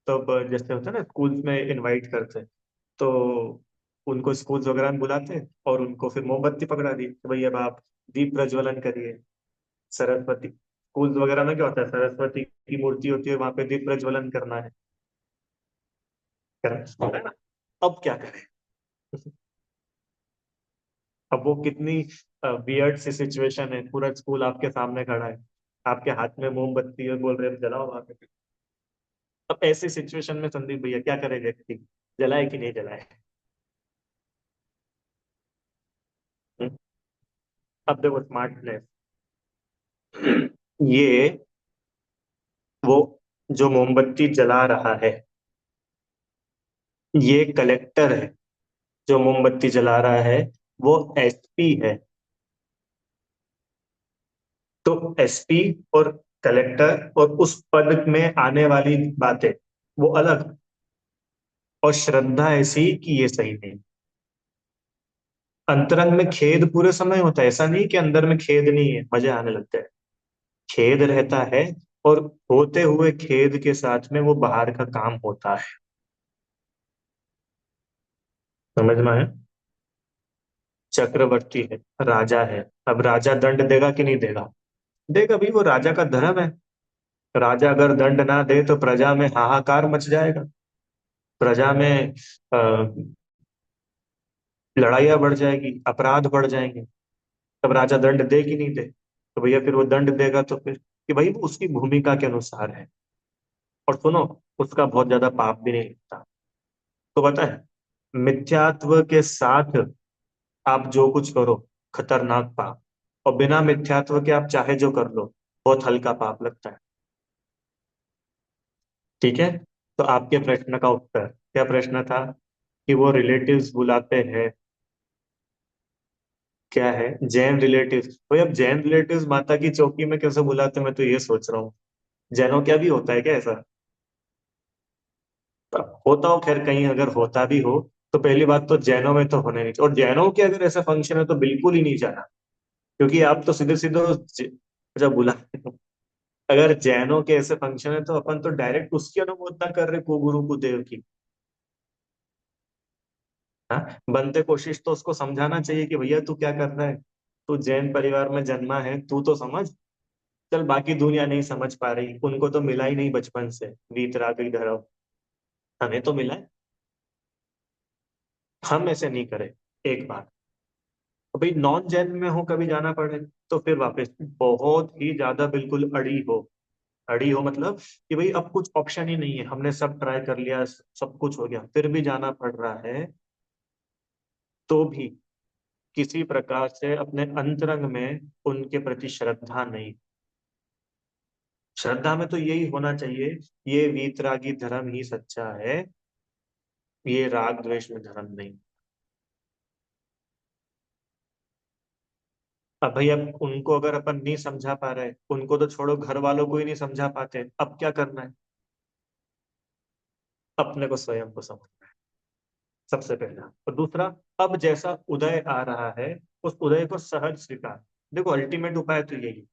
तब जैसे होता है ना, स्कूल में इनवाइट करते हैं। तो उनको स्कूल वगैरह में बुलाते हैं और उनको फिर मोमबत्ती पकड़ा दी कि भाई अब आप दीप प्रज्वलन करिए। सरस्वती स्कूल वगैरह में क्या होता है, सरस्वती की मूर्ति होती है, वहां पे दीप प्रज्वलन करना है ना। अब क्या करें। अब वो कितनी वियर्ड सी सिचुएशन है, पूरा स्कूल आपके सामने खड़ा है, आपके हाथ में मोमबत्ती है, बोल रहे हैं जलाओ वहां पे। अब ऐसी सिचुएशन में संदीप भैया क्या करे व्यक्ति, जलाए कि नहीं जलाए। हम्म? अब देखो स्मार्टनेस, ये वो जो मोमबत्ती जला रहा है, ये कलेक्टर है। जो मोमबत्ती जला रहा है वो एसपी है। तो एसपी और कलेक्टर और उस पद में आने वाली बातें वो अलग। और श्रद्धा ऐसी कि ये सही नहीं। अंतरंग में खेद पूरे समय होता है, ऐसा नहीं कि अंदर में खेद नहीं है, मजे आने लगते हैं। खेद रहता है। और होते हुए खेद के साथ में वो बाहर का काम होता है। समझ में है। चक्रवर्ती है, राजा है। अब राजा दंड देगा कि नहीं देगा। देगा भी, वो राजा का धर्म है। राजा अगर दंड ना दे तो प्रजा में हाहाकार मच जाएगा। प्रजा में लड़ाइयाँ बढ़ जाएगी, अपराध बढ़ जाएंगे। तब राजा दंड दे कि नहीं दे, तो भैया फिर वो दंड देगा तो फिर कि भाई वो उसकी भूमिका के अनुसार है। और सुनो, उसका बहुत ज्यादा पाप भी नहीं लगता। तो पता है, मिथ्यात्व के साथ आप जो कुछ करो खतरनाक पाप, और बिना मिथ्यात्व के आप चाहे जो कर लो बहुत हल्का पाप लगता है। ठीक है। तो आपके प्रश्न का उत्तर क्या प्रश्न था, कि वो रिलेटिव्स बुलाते हैं। क्या है, जैन रिलेटिव्स। भाई अब जैन रिलेटिव्स माता की चौकी में कैसे बुलाते हैं, मैं तो ये सोच रहा हूँ। जैनों क्या भी होता है क्या ऐसा। होता हो, खैर कहीं अगर होता भी हो तो पहली बात तो जैनों में तो होने नहीं चाहिए, और जैनों के अगर ऐसा फंक्शन है तो बिल्कुल ही नहीं जाना। क्योंकि आप तो सीधे सीधे जब बुला, अगर जैनों के ऐसे फंक्शन है तो अपन तो डायरेक्ट उसकी अनुमोदना कर रहे कुगुरु कुदेव की। हाँ, बनते कोशिश तो उसको समझाना चाहिए कि भैया तू क्या कर रहा है। तू जैन परिवार में जन्मा है, तू तो समझ। चल बाकी दुनिया नहीं समझ पा रही, उनको तो मिला ही नहीं बचपन से वीतरागी धर्म। हमें तो मिला है। हम ऐसे नहीं करें। एक बार भाई नॉन जैन में हो कभी जाना पड़े तो फिर वापस बहुत ही ज्यादा बिल्कुल अड़ी हो। अड़ी हो मतलब कि भाई अब कुछ ऑप्शन ही नहीं है, हमने सब ट्राई कर लिया, सब कुछ हो गया फिर भी जाना पड़ रहा है। तो भी किसी प्रकार से अपने अंतरंग में उनके प्रति श्रद्धा नहीं। श्रद्धा में तो यही होना चाहिए, ये वीतरागी धर्म ही सच्चा है, ये राग द्वेष में धर्म नहीं। अब भाई अब उनको अगर अपन नहीं समझा पा रहे, उनको तो छोड़ो, घर वालों को ही नहीं समझा पाते, अब क्या करना है। अपने को स्वयं को समझना है सबसे पहला। और दूसरा, अब जैसा उदय आ रहा है उस उदय को सहज स्वीकार। देखो अल्टीमेट उपाय तो यही।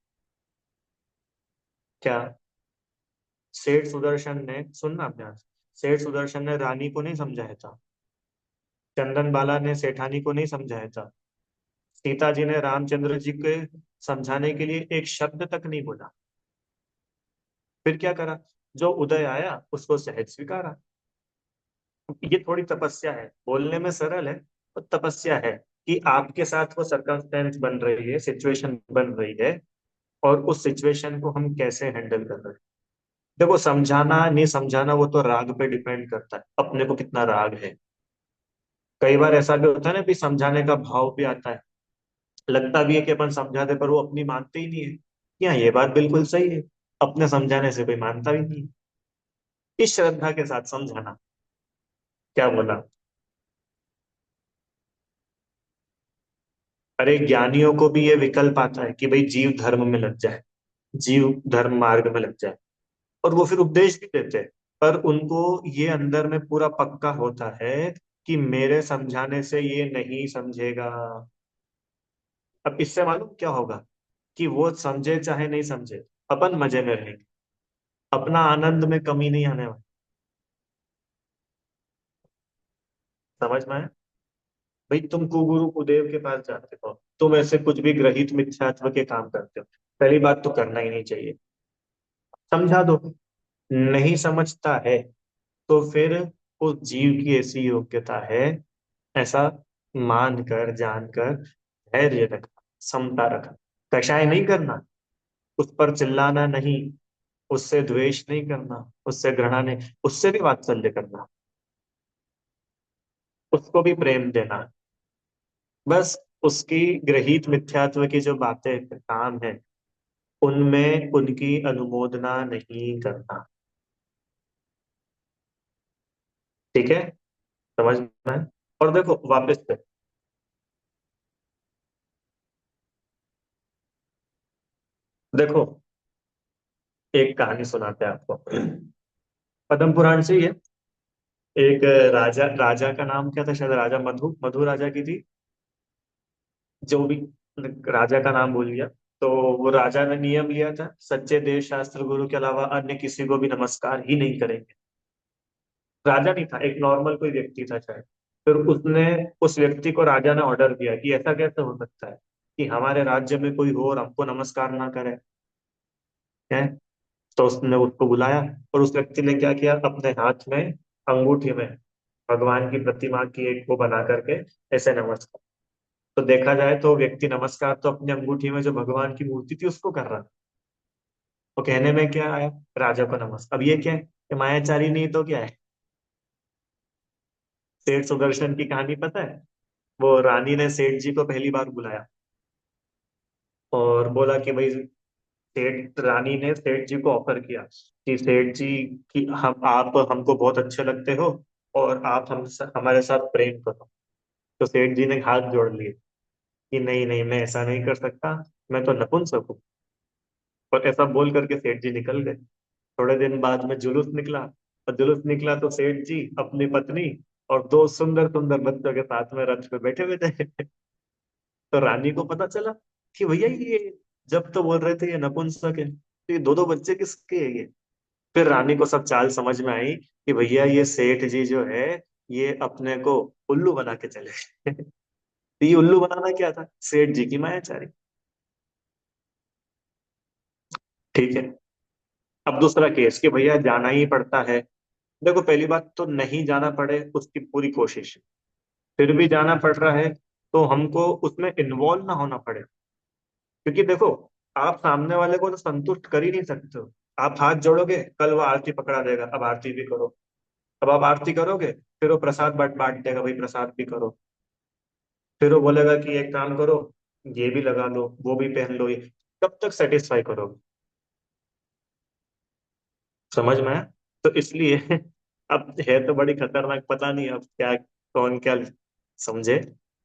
क्या, सेठ सुदर्शन ने, सुनना ध्यान से, सेठ सुदर्शन ने रानी को नहीं समझाया था। चंदन बाला ने सेठानी को नहीं समझाया था। सीता जी ने रामचंद्र जी के समझाने के लिए एक शब्द तक नहीं बोला। फिर क्या करा, जो उदय आया उसको सहज स्वीकारा। ये थोड़ी तपस्या है, बोलने में सरल है, पर तपस्या है कि आपके साथ वो सरकमस्टेंस बन रही है, सिचुएशन बन रही है, और उस सिचुएशन को हम कैसे हैंडल कर रहे हैं। देखो समझाना नहीं समझाना वो तो राग पे डिपेंड करता है, अपने को कितना राग है। कई बार ऐसा भी होता है ना कि समझाने का भाव भी आता है, लगता भी है कि अपन समझाते पर वो अपनी मानते ही नहीं है। यहाँ ये बात बिल्कुल सही है, अपने समझाने से कोई मानता भी नहीं है। इस श्रद्धा के साथ समझाना। क्या बोला। अरे ज्ञानियों को भी ये विकल्प आता है कि भाई जीव धर्म में लग जाए, जीव धर्म मार्ग में लग जाए। और वो फिर उपदेश भी देते हैं, पर उनको ये अंदर में पूरा पक्का होता है कि मेरे समझाने से ये नहीं समझेगा। अब इससे मालूम क्या होगा, कि वो समझे चाहे नहीं समझे, अपन मजे में रहेंगे, अपना आनंद में कमी नहीं आने वाली। समझ में आया? भाई तुम कुगुरु कुदेव के पास जाते हो, तुम ऐसे कुछ भी ग्रहित मिथ्यात्व के काम करते हो, पहली बात तो करना ही नहीं चाहिए। समझा दो। नहीं समझता है तो फिर उस जीव की ऐसी योग्यता है, ऐसा मान कर जान कर धैर्य रखना, समता रखना, कषाय नहीं करना, उस पर चिल्लाना नहीं, उससे द्वेष नहीं करना, उससे घृणा नहीं, उससे भी वात्सल्य करना, उसको भी प्रेम देना। बस उसकी ग्रहित मिथ्यात्व की जो बातें काम है, उनमें उनकी अनुमोदना नहीं करना। ठीक है? समझ में आया? और देखो वापस से, देखो एक कहानी सुनाते हैं आपको, पद्म पुराण से ही है। एक राजा, राजा का नाम क्या था, शायद राजा मधु, मधु राजा की थी, जो भी, राजा का नाम भूल गया। तो वो राजा ने नियम लिया था, सच्चे देव शास्त्र गुरु के अलावा अन्य किसी को भी नमस्कार ही नहीं करेंगे। राजा नहीं था, एक नॉर्मल कोई व्यक्ति था शायद। फिर उसने, उस व्यक्ति को राजा ने ऑर्डर दिया कि ऐसा कैसे हो सकता है कि हमारे राज्य में कोई हो और हमको नमस्कार ना करे, है? तो उसने उसको बुलाया, और उस व्यक्ति ने क्या किया, अपने हाथ में अंगूठी में भगवान की प्रतिमा की एक वो बना करके ऐसे नमस्कार। तो देखा जाए तो व्यक्ति नमस्कार तो अपनी अंगूठी में जो भगवान की मूर्ति थी उसको कर रहा था। वो कहने में क्या आया, राजा को नमस्कार। अब ये क्या है, ये मायाचारी नहीं तो क्या है? सेठ सुदर्शन की कहानी पता है? वो रानी ने सेठ जी को पहली बार बुलाया और बोला कि भाई, सेठ, रानी ने सेठ जी को ऑफर किया कि सेठ जी, कि हम, आप हमको बहुत अच्छे लगते हो और आप हमारे साथ प्रेम करो। तो सेठ जी ने हाथ जोड़ लिए कि नहीं नहीं, मैं ऐसा नहीं कर सकता, मैं तो नपुंसक हूँ। और ऐसा बोल करके सेठ जी निकल गए। थोड़े दिन बाद में जुलूस निकला, और जुलूस निकला तो सेठ जी अपनी पत्नी और दो सुंदर सुंदर बच्चों के साथ में रथ पे बैठे हुए थे। तो रानी को पता चला कि भैया ये, जब तो बोल रहे थे ये नपुंसक है, तो ये दो दो बच्चे किसके हैं ये? फिर रानी को सब चाल समझ में आई कि भैया ये सेठ जी जो है, ये अपने को उल्लू बना के चले। तो ये उल्लू बनाना क्या था, सेठ जी की मायाचारी। ठीक है। अब दूसरा केस कि भैया जाना ही पड़ता है। देखो पहली बात तो, नहीं जाना पड़े उसकी पूरी कोशिश, फिर भी जाना पड़ रहा है तो हमको उसमें इन्वॉल्व ना होना पड़े। क्योंकि देखो, आप सामने वाले को तो संतुष्ट कर ही नहीं सकते हो। आप हाथ जोड़ोगे, कल वो आरती पकड़ा देगा, अब आरती भी करो। अब आप आरती करोगे, फिर वो प्रसाद बांट बांट देगा, भाई प्रसाद भी करो। फिर वो बोलेगा कि एक काम करो, ये भी लगा लो, वो भी पहन लो, ये कब तक सेटिस्फाई करोगे? समझ में आया? तो इसलिए अब है तो बड़ी खतरनाक, पता नहीं अब क्या, कौन क्या समझे,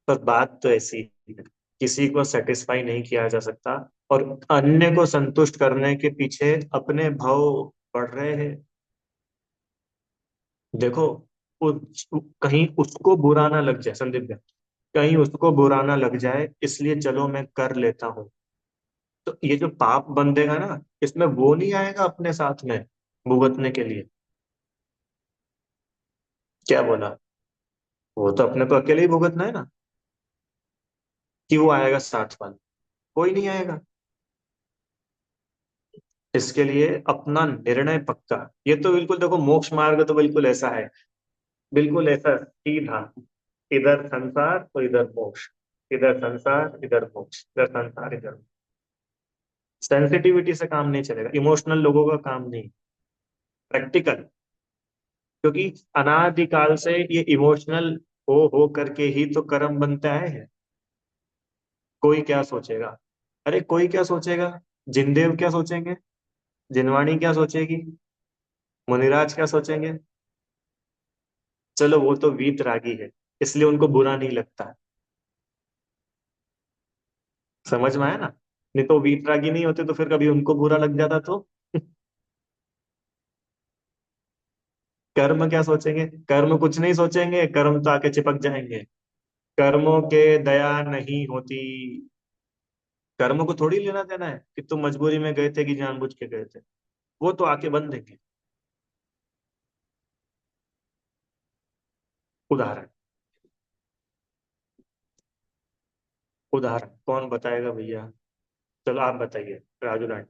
पर बात तो ऐसी ही है, किसी को सेटिस्फाई नहीं किया जा सकता, और अन्य को संतुष्ट करने के पीछे अपने भाव बढ़ रहे हैं। देखो, कहीं उसको बुरा ना लग जाए संदीप भैया, कहीं उसको बुरा ना लग जाए, इसलिए चलो मैं कर लेता हूँ। तो ये जो पाप बंधेगा ना, इसमें वो नहीं आएगा अपने साथ में भुगतने के लिए। क्या बोला? वो तो अपने को अकेले ही भुगतना है ना, कि वो आएगा साथ वाला? कोई नहीं आएगा। इसके लिए अपना निर्णय पक्का। ये तो बिल्कुल देखो, मोक्ष मार्ग तो बिल्कुल ऐसा है, बिल्कुल ऐसा सीधा, इधर संसार तो इधर मोक्ष, इधर संसार इधर मोक्ष, इधर संसार इधर मोक्ष। सेंसिटिविटी से काम नहीं चलेगा, इमोशनल लोगों का काम नहीं, प्रैक्टिकल। क्योंकि अनादिकाल से ये इमोशनल हो करके ही तो कर्म बनते आए हैं। कोई क्या सोचेगा, अरे कोई क्या सोचेगा, जिनदेव क्या सोचेंगे, जिनवाणी क्या सोचेगी, मुनिराज क्या सोचेंगे? चलो वो तो वीतरागी है, इसलिए उनको बुरा नहीं लगता। समझ में आया ना? नहीं तो वीतरागी नहीं होते तो फिर कभी उनको बुरा लग जाता तो। कर्म क्या सोचेंगे? कर्म कुछ नहीं सोचेंगे, कर्म तो आके चिपक जाएंगे। कर्मों के दया नहीं होती। कर्म को थोड़ी लेना देना है कि तुम मजबूरी में गए थे कि जानबूझ के गए थे। वो तो आके बंद देंगे। उदाहरण। उदाहरण कौन बताएगा भैया? चलो आप बताइए, राजू रानी।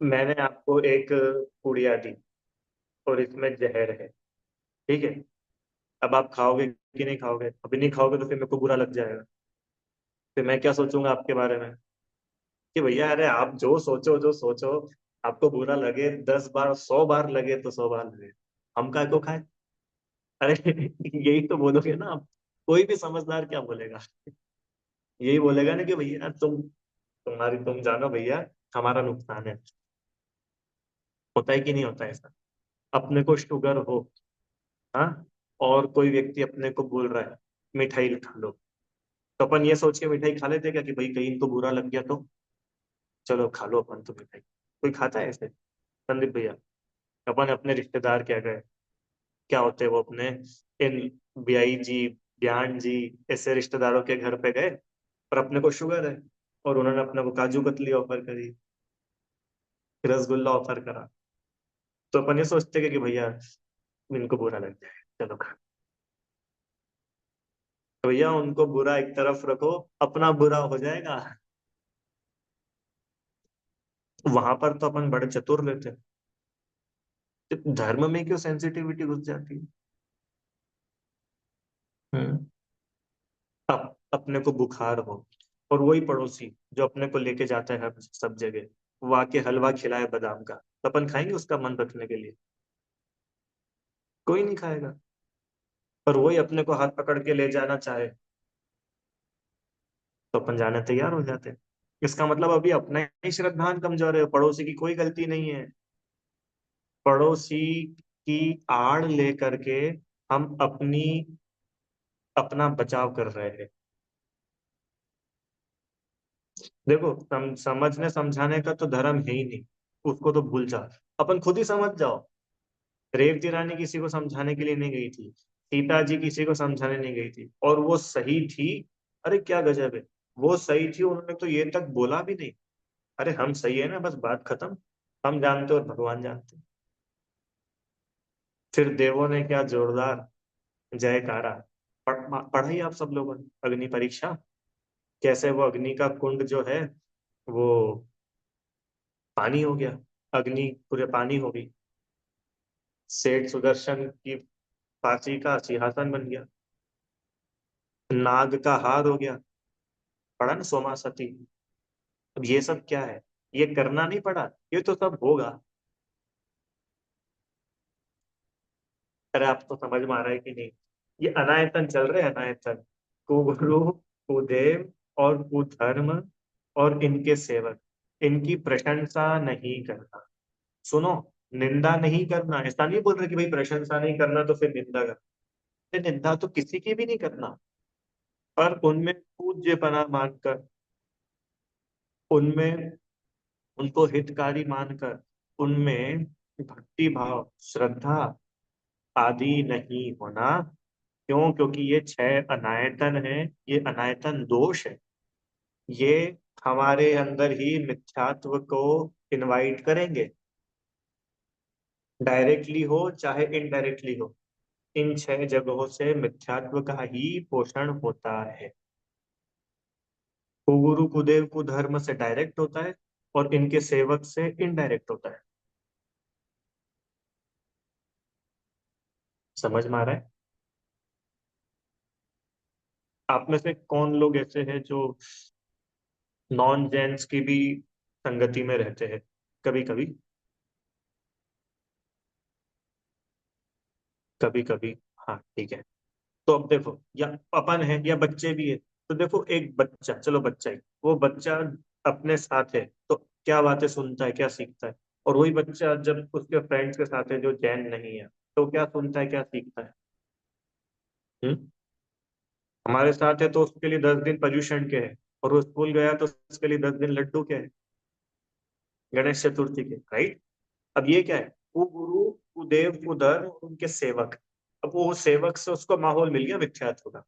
मैंने आपको एक पुड़िया दी और इसमें जहर है, ठीक है? अब आप खाओगे कि नहीं खाओगे? अभी नहीं खाओगे तो फिर मेरे को बुरा लग जाएगा। फिर मैं क्या सोचूंगा आपके बारे में? कि भैया अरे आप जो सोचो जो सोचो, आपको बुरा लगे 10 बार 100 बार लगे तो 100 बार लगे, हम काय को खाए? अरे यही तो बोलोगे ना आप। कोई भी समझदार क्या बोलेगा? यही बोलेगा ना कि भैया तुम जानो भैया, हमारा नुकसान है। होता है कि नहीं होता है ऐसा? अपने को शुगर हो, हाँ, और कोई व्यक्ति अपने को बोल रहा है मिठाई खा लो, तो अपन ये सोच के मिठाई खा लेते क्या कि भाई कहीं इनको बुरा लग गया तो चलो खा लो अपन तो मिठाई? कोई खाता है ऐसे? संदीप भैया, अपन अपने रिश्तेदार क्या गए, क्या होते हैं वो अपने, इन बियाई जी, बयान जी, ऐसे रिश्तेदारों के घर पे गए और अपने को शुगर है, और उन्होंने अपने को काजू कतली ऑफर करी, रसगुल्ला ऑफर करा, तो अपन ये सोचते हैं कि भैया इनको बुरा लग जाए चलो खा। तो भैया उनको बुरा एक तरफ रखो, अपना बुरा हो जाएगा। वहां पर तो अपन बड़े चतुर लेते हैं। तो धर्म में क्यों सेंसिटिविटी घुस जाती है? हम्म। अपने को बुखार हो, और वही पड़ोसी जो अपने को लेके जाता है हर सब जगह, वो आके हलवा खिलाए बादाम का, तो अपन खाएंगे उसका मन रखने के लिए? कोई नहीं खाएगा। पर वही अपने को हाथ पकड़ के ले जाना चाहे, तो अपन जाने तैयार हो जाते हैं। इसका मतलब अभी अपना ही श्रद्धांत कमजोर है, पड़ोसी की कोई गलती नहीं है। पड़ोसी की आड़ लेकर के हम अपना बचाव कर रहे हैं। देखो समझने समझाने का तो धर्म है ही नहीं, उसको तो भूल जा। अपन खुद ही समझ जाओ। रेवती रानी किसी को समझाने के लिए नहीं गई थी, सीता जी किसी को समझाने नहीं गई थी, और वो सही थी। अरे क्या गजब है, वो सही थी, उन्होंने तो ये तक बोला भी नहीं, अरे हम सही है ना, बस बात खत्म। हम जानते और भगवान जानते। फिर देवों ने क्या जोरदार जयकारा। पढ़ा ही आप सब लोगों ने अग्नि परीक्षा, कैसे वो अग्नि का कुंड जो है वो पानी हो गया, अग्नि पूरे पानी हो गई, सेठ सुदर्शन की फांसी का सिंहासन बन गया, नाग का हार हो गया। पढ़ा ना सोमा सती? अब ये सब क्या है? ये करना नहीं पड़ा, ये तो सब होगा। अरे आप तो समझ में आ रहा है कि नहीं? ये अनायतन चल रहे हैं, अनायतन। कुगुरु, कुदेव और कुधर्म और इनके सेवक, इनकी प्रशंसा नहीं करना। सुनो, निंदा नहीं करना, ऐसा नहीं बोल रहे कि भाई प्रशंसा नहीं करना तो फिर निंदा करना। निंदा तो किसी की भी नहीं करना, पर उनमें पूज्यपना मानकर, उनमें उनको हितकारी मानकर, उनमें भक्ति भाव श्रद्धा आदि नहीं होना। क्यों? क्योंकि ये 6 अनायतन है, ये अनायतन दोष है। ये हमारे अंदर ही मिथ्यात्व को इनवाइट करेंगे, डायरेक्टली हो चाहे इनडायरेक्टली हो। इन 6 जगहों से मिथ्यात्व का ही पोषण होता है। कुगुरु कुदेव कुधर्म से डायरेक्ट होता है, और इनके सेवक से इनडायरेक्ट होता है। समझ में आ रहा है? आप में से कौन लोग ऐसे हैं जो नॉन जेन्स की भी संगति में रहते हैं कभी कभी? कभी कभी, हाँ ठीक है। तो अब देखो, या अपन है या बच्चे भी है, तो देखो एक बच्चा, चलो बच्चा ही, वो बच्चा अपने साथ है तो क्या बातें सुनता है, क्या सीखता है? और वही बच्चा जब उसके फ्रेंड्स के साथ है जो जैन नहीं है, तो क्या सुनता है, क्या सीखता है? हम्म। हमारे साथ है तो उसके लिए 10 दिन पर्यूषण के है, और वो स्कूल गया तो उसके लिए 10 दिन लड्डू के है, गणेश चतुर्थी के, राइट? अब ये क्या है? कुगुरु कुदेव उधर उनके सेवक। अब वो सेवक से उसको माहौल मिल गया मिथ्यात्व का,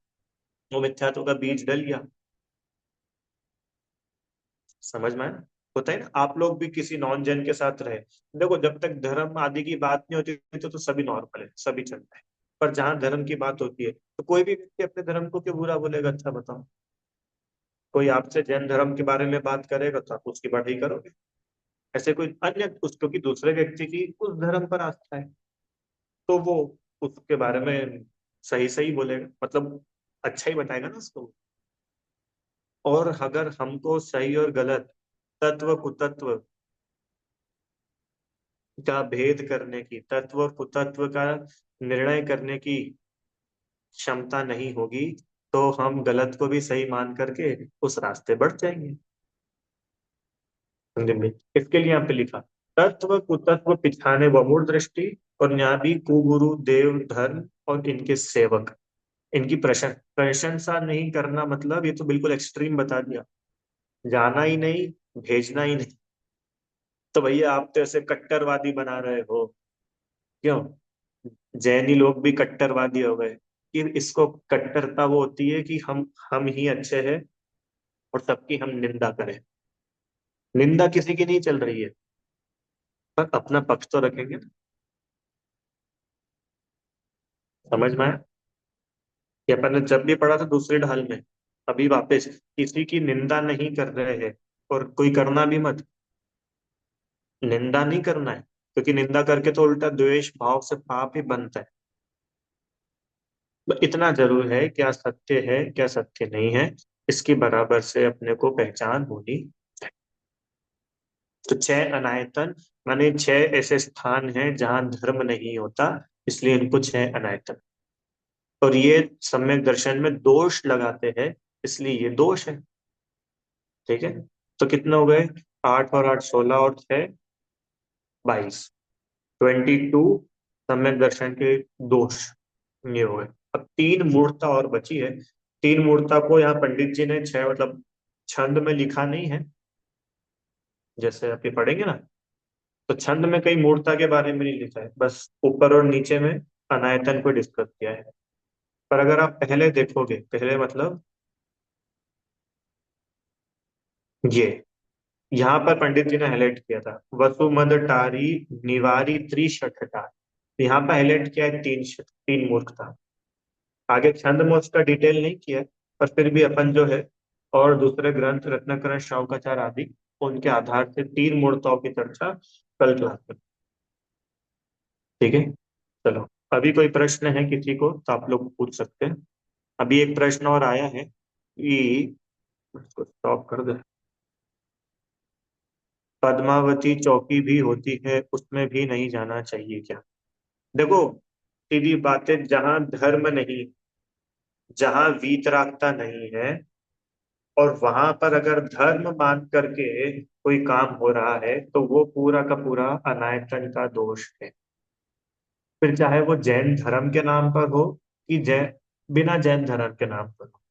वो मिथ्यात्व का बीज डल गया। समझ में आया? होता है ना, आप लोग भी किसी नॉन जैन के साथ रहे, देखो जब तक धर्म आदि की बात नहीं होती तो सभी नॉर्मल है, सभी चलता है। पर जहां धर्म की बात होती है तो कोई भी व्यक्ति अपने धर्म को क्यों बुरा बोलेगा? अच्छा बताओ। कोई आपसे जैन धर्म के बारे में बात करेगा तो आप उसकी बढ़ाई करोगे। ऐसे कोई अन्य उस, क्योंकि दूसरे व्यक्ति की उस धर्म पर आस्था है, तो वो उसके बारे में सही सही बोलेगा, मतलब अच्छा ही बताएगा ना उसको। और अगर हमको सही और गलत, तत्व कुतत्व का भेद करने की, तत्व और कुतत्व का निर्णय करने की क्षमता नहीं होगी, तो हम गलत को भी सही मान करके उस रास्ते बढ़ जाएंगे। समझेंगे? इसके लिए यहाँ पे लिखा, तत्व कुतत्व पिछाने व मूढ़ दृष्टि, और यहाँ भी कुगुरु देव धर्म और इनके सेवक, इनकी प्रशंसा नहीं करना, मतलब ये तो बिल्कुल एक्सट्रीम बता दिया। जाना ही नहीं, भेजना ही नहीं। तो भैया आप तो ऐसे कट्टरवादी बना रहे हो। क्यों? जैनी लोग भी कट्टरवादी हो गए कि इसको, कट्टरता वो होती है कि हम ही अच्छे हैं और सबकी हम निंदा करें। निंदा किसी की नहीं चल रही है, पर अपना पक्ष तो रखेंगे ना। समझ में आया? ये अपन ने जब भी पढ़ा था दूसरी ढाल में, अभी वापस, किसी की निंदा नहीं कर रहे हैं, और कोई करना भी मत। निंदा नहीं करना है, क्योंकि निंदा करके तो उल्टा द्वेष भाव से पाप ही बनता है। इतना जरूर है, क्या सत्य है क्या सत्य नहीं है, इसकी बराबर से अपने को पहचान होनी चाहिए। तो छह अनायतन, माने छह ऐसे स्थान हैं जहां धर्म नहीं होता, इसलिए इनको छह अनायतन। और ये सम्यक दर्शन में दोष लगाते हैं, इसलिए ये दोष है। ठीक है? तो कितने हो गए? 8 और 8 16, और 6 22, 22 सम्यक दर्शन के दोष ये हो गए। अब तीन मूर्ता और बची है। तीन मूर्ता को यहाँ पंडित जी ने छह, मतलब छंद में लिखा नहीं है, जैसे आप ये पढ़ेंगे ना, तो छंद में कई मूर्ता के बारे में नहीं लिखा है, बस ऊपर और नीचे में अनायतन को डिस्कस किया है। पर अगर आप पहले देखोगे, पहले मतलब ये, यहाँ पर पंडित जी ने हाईलाइट किया था, वसुमद टारी निवारी त्रिशठटा, यहाँ पर हाईलाइट किया है तीन मूर्खता। आगे छंद में उसका डिटेल नहीं किया है, पर फिर भी अपन जो है, और दूसरे ग्रंथ रत्नाकरण शाउकाचार आदि, उनके आधार से तीन मूर्तों की चर्चा कल क्लास में। ठीक है? चलो, अभी कोई प्रश्न है किसी को तो आप लोग पूछ सकते हैं। अभी एक प्रश्न और आया है कि, इसको स्टॉप कर दे, पद्मावती चौकी भी होती है, उसमें भी नहीं जाना चाहिए क्या? देखो, सीधी बात है, जहां धर्म नहीं, जहां वीतरागता नहीं है, और वहां पर अगर धर्म मान करके कोई काम हो रहा है, तो वो पूरा का पूरा अनायतन का दोष है। फिर चाहे वो जैन धर्म के नाम पर हो, कि जैन, बिना जैन धर्म के नाम पर हो।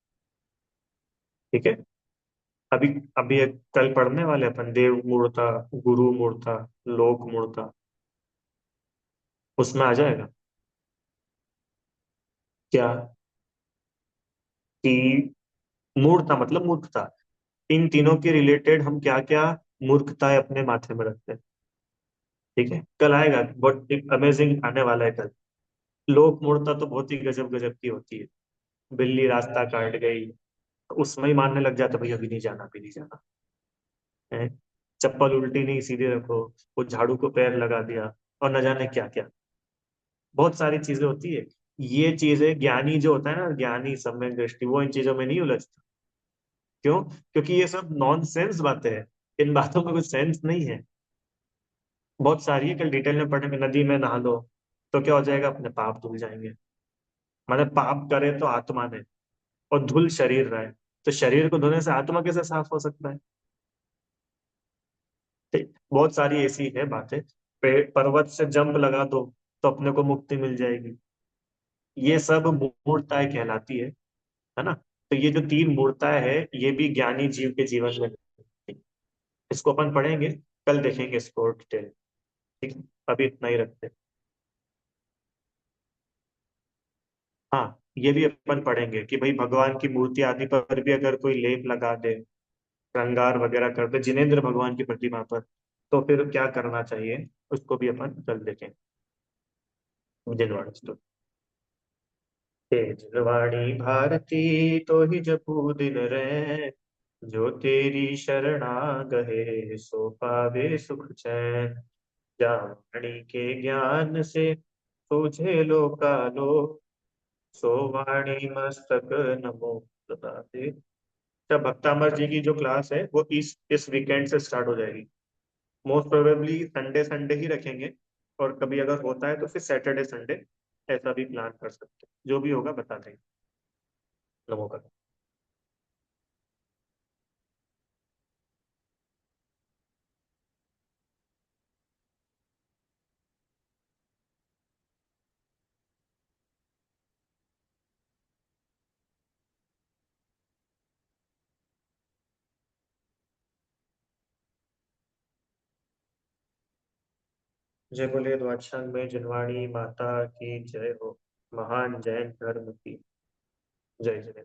ठीक है? अभी अभी एक कल पढ़ने वाले अपन, देव मूर्ता, गुरु मूर्ता, लोक मूर्ता, उसमें आ जाएगा क्या कि मूर्ता मतलब मूर्खता, इन तीनों के रिलेटेड हम क्या क्या मूर्खताएं अपने माथे में रखते हैं। ठीक है? कल आएगा, बहुत एक अमेजिंग आने वाला है कल। लोक मूर्ता तो बहुत ही गजब गजब की होती है। बिल्ली रास्ता काट गई, तो उसमें ही मानने लग जाता, भैया अभी नहीं जाना, अभी नहीं जाना है। चप्पल उल्टी नहीं सीधे रखो, वो झाड़ू को पैर लगा दिया, और न जाने क्या क्या, बहुत सारी चीजें होती है। ये चीजें ज्ञानी जो होता है ना, ज्ञानी सम्यक दृष्टि, वो इन चीजों में नहीं उलझता। क्यों? क्योंकि ये सब नॉन सेंस बातें हैं, इन बातों में कुछ सेंस नहीं है। बहुत सारी है, कल डिटेल में पढ़ेंगे। नदी में नहा लो तो क्या हो जाएगा? अपने पाप धुल जाएंगे। मतलब पाप करे तो आत्मा ने, और धुल शरीर रहे, तो शरीर को धोने से आत्मा कैसे साफ हो सकता है? ठीक, बहुत सारी ऐसी है बातें। पर्वत से जंप लगा दो तो अपने को मुक्ति मिल जाएगी। ये सब मूर्ताएं कहलाती है ना? तो ये जो तीन मूर्ताएं है, ये भी ज्ञानी जीव के जीवन में नहीं। इसको अपन पढ़ेंगे, कल देखेंगे इसको डिटेल। ठीक है? अभी इतना ही रखते हैं। हाँ, ये भी अपन पढ़ेंगे कि भाई भगवान की मूर्ति आदि पर भी अगर कोई लेप लगा दे, श्रृंगार वगैरह कर दे जिनेंद्र भगवान की प्रतिमा पर, तो फिर क्या करना चाहिए, उसको भी अपन कल देखेंगे। जिनवाणी स्तुति। तेजवाणी भारती तो ही जपू दिन रैन, जो तेरी शरणा गए सो पावे सुख चैन। जामणि के ज्ञान से सूझे लो कालो, सो वाणी मस्तक नमो प्रसादे। अच्छा, भक्तामर जी की जो क्लास है वो इस वीकेंड से स्टार्ट हो जाएगी। मोस्ट प्रोबेबली संडे संडे ही रखेंगे, और कभी अगर होता है तो फिर सैटरडे संडे ऐसा भी प्लान कर सकते हैं। जो भी होगा बता देंगे। नमो का। जय बोले द्वादशांग में जिनवाणी माता की जय हो। महान जैन धर्म की जय जय।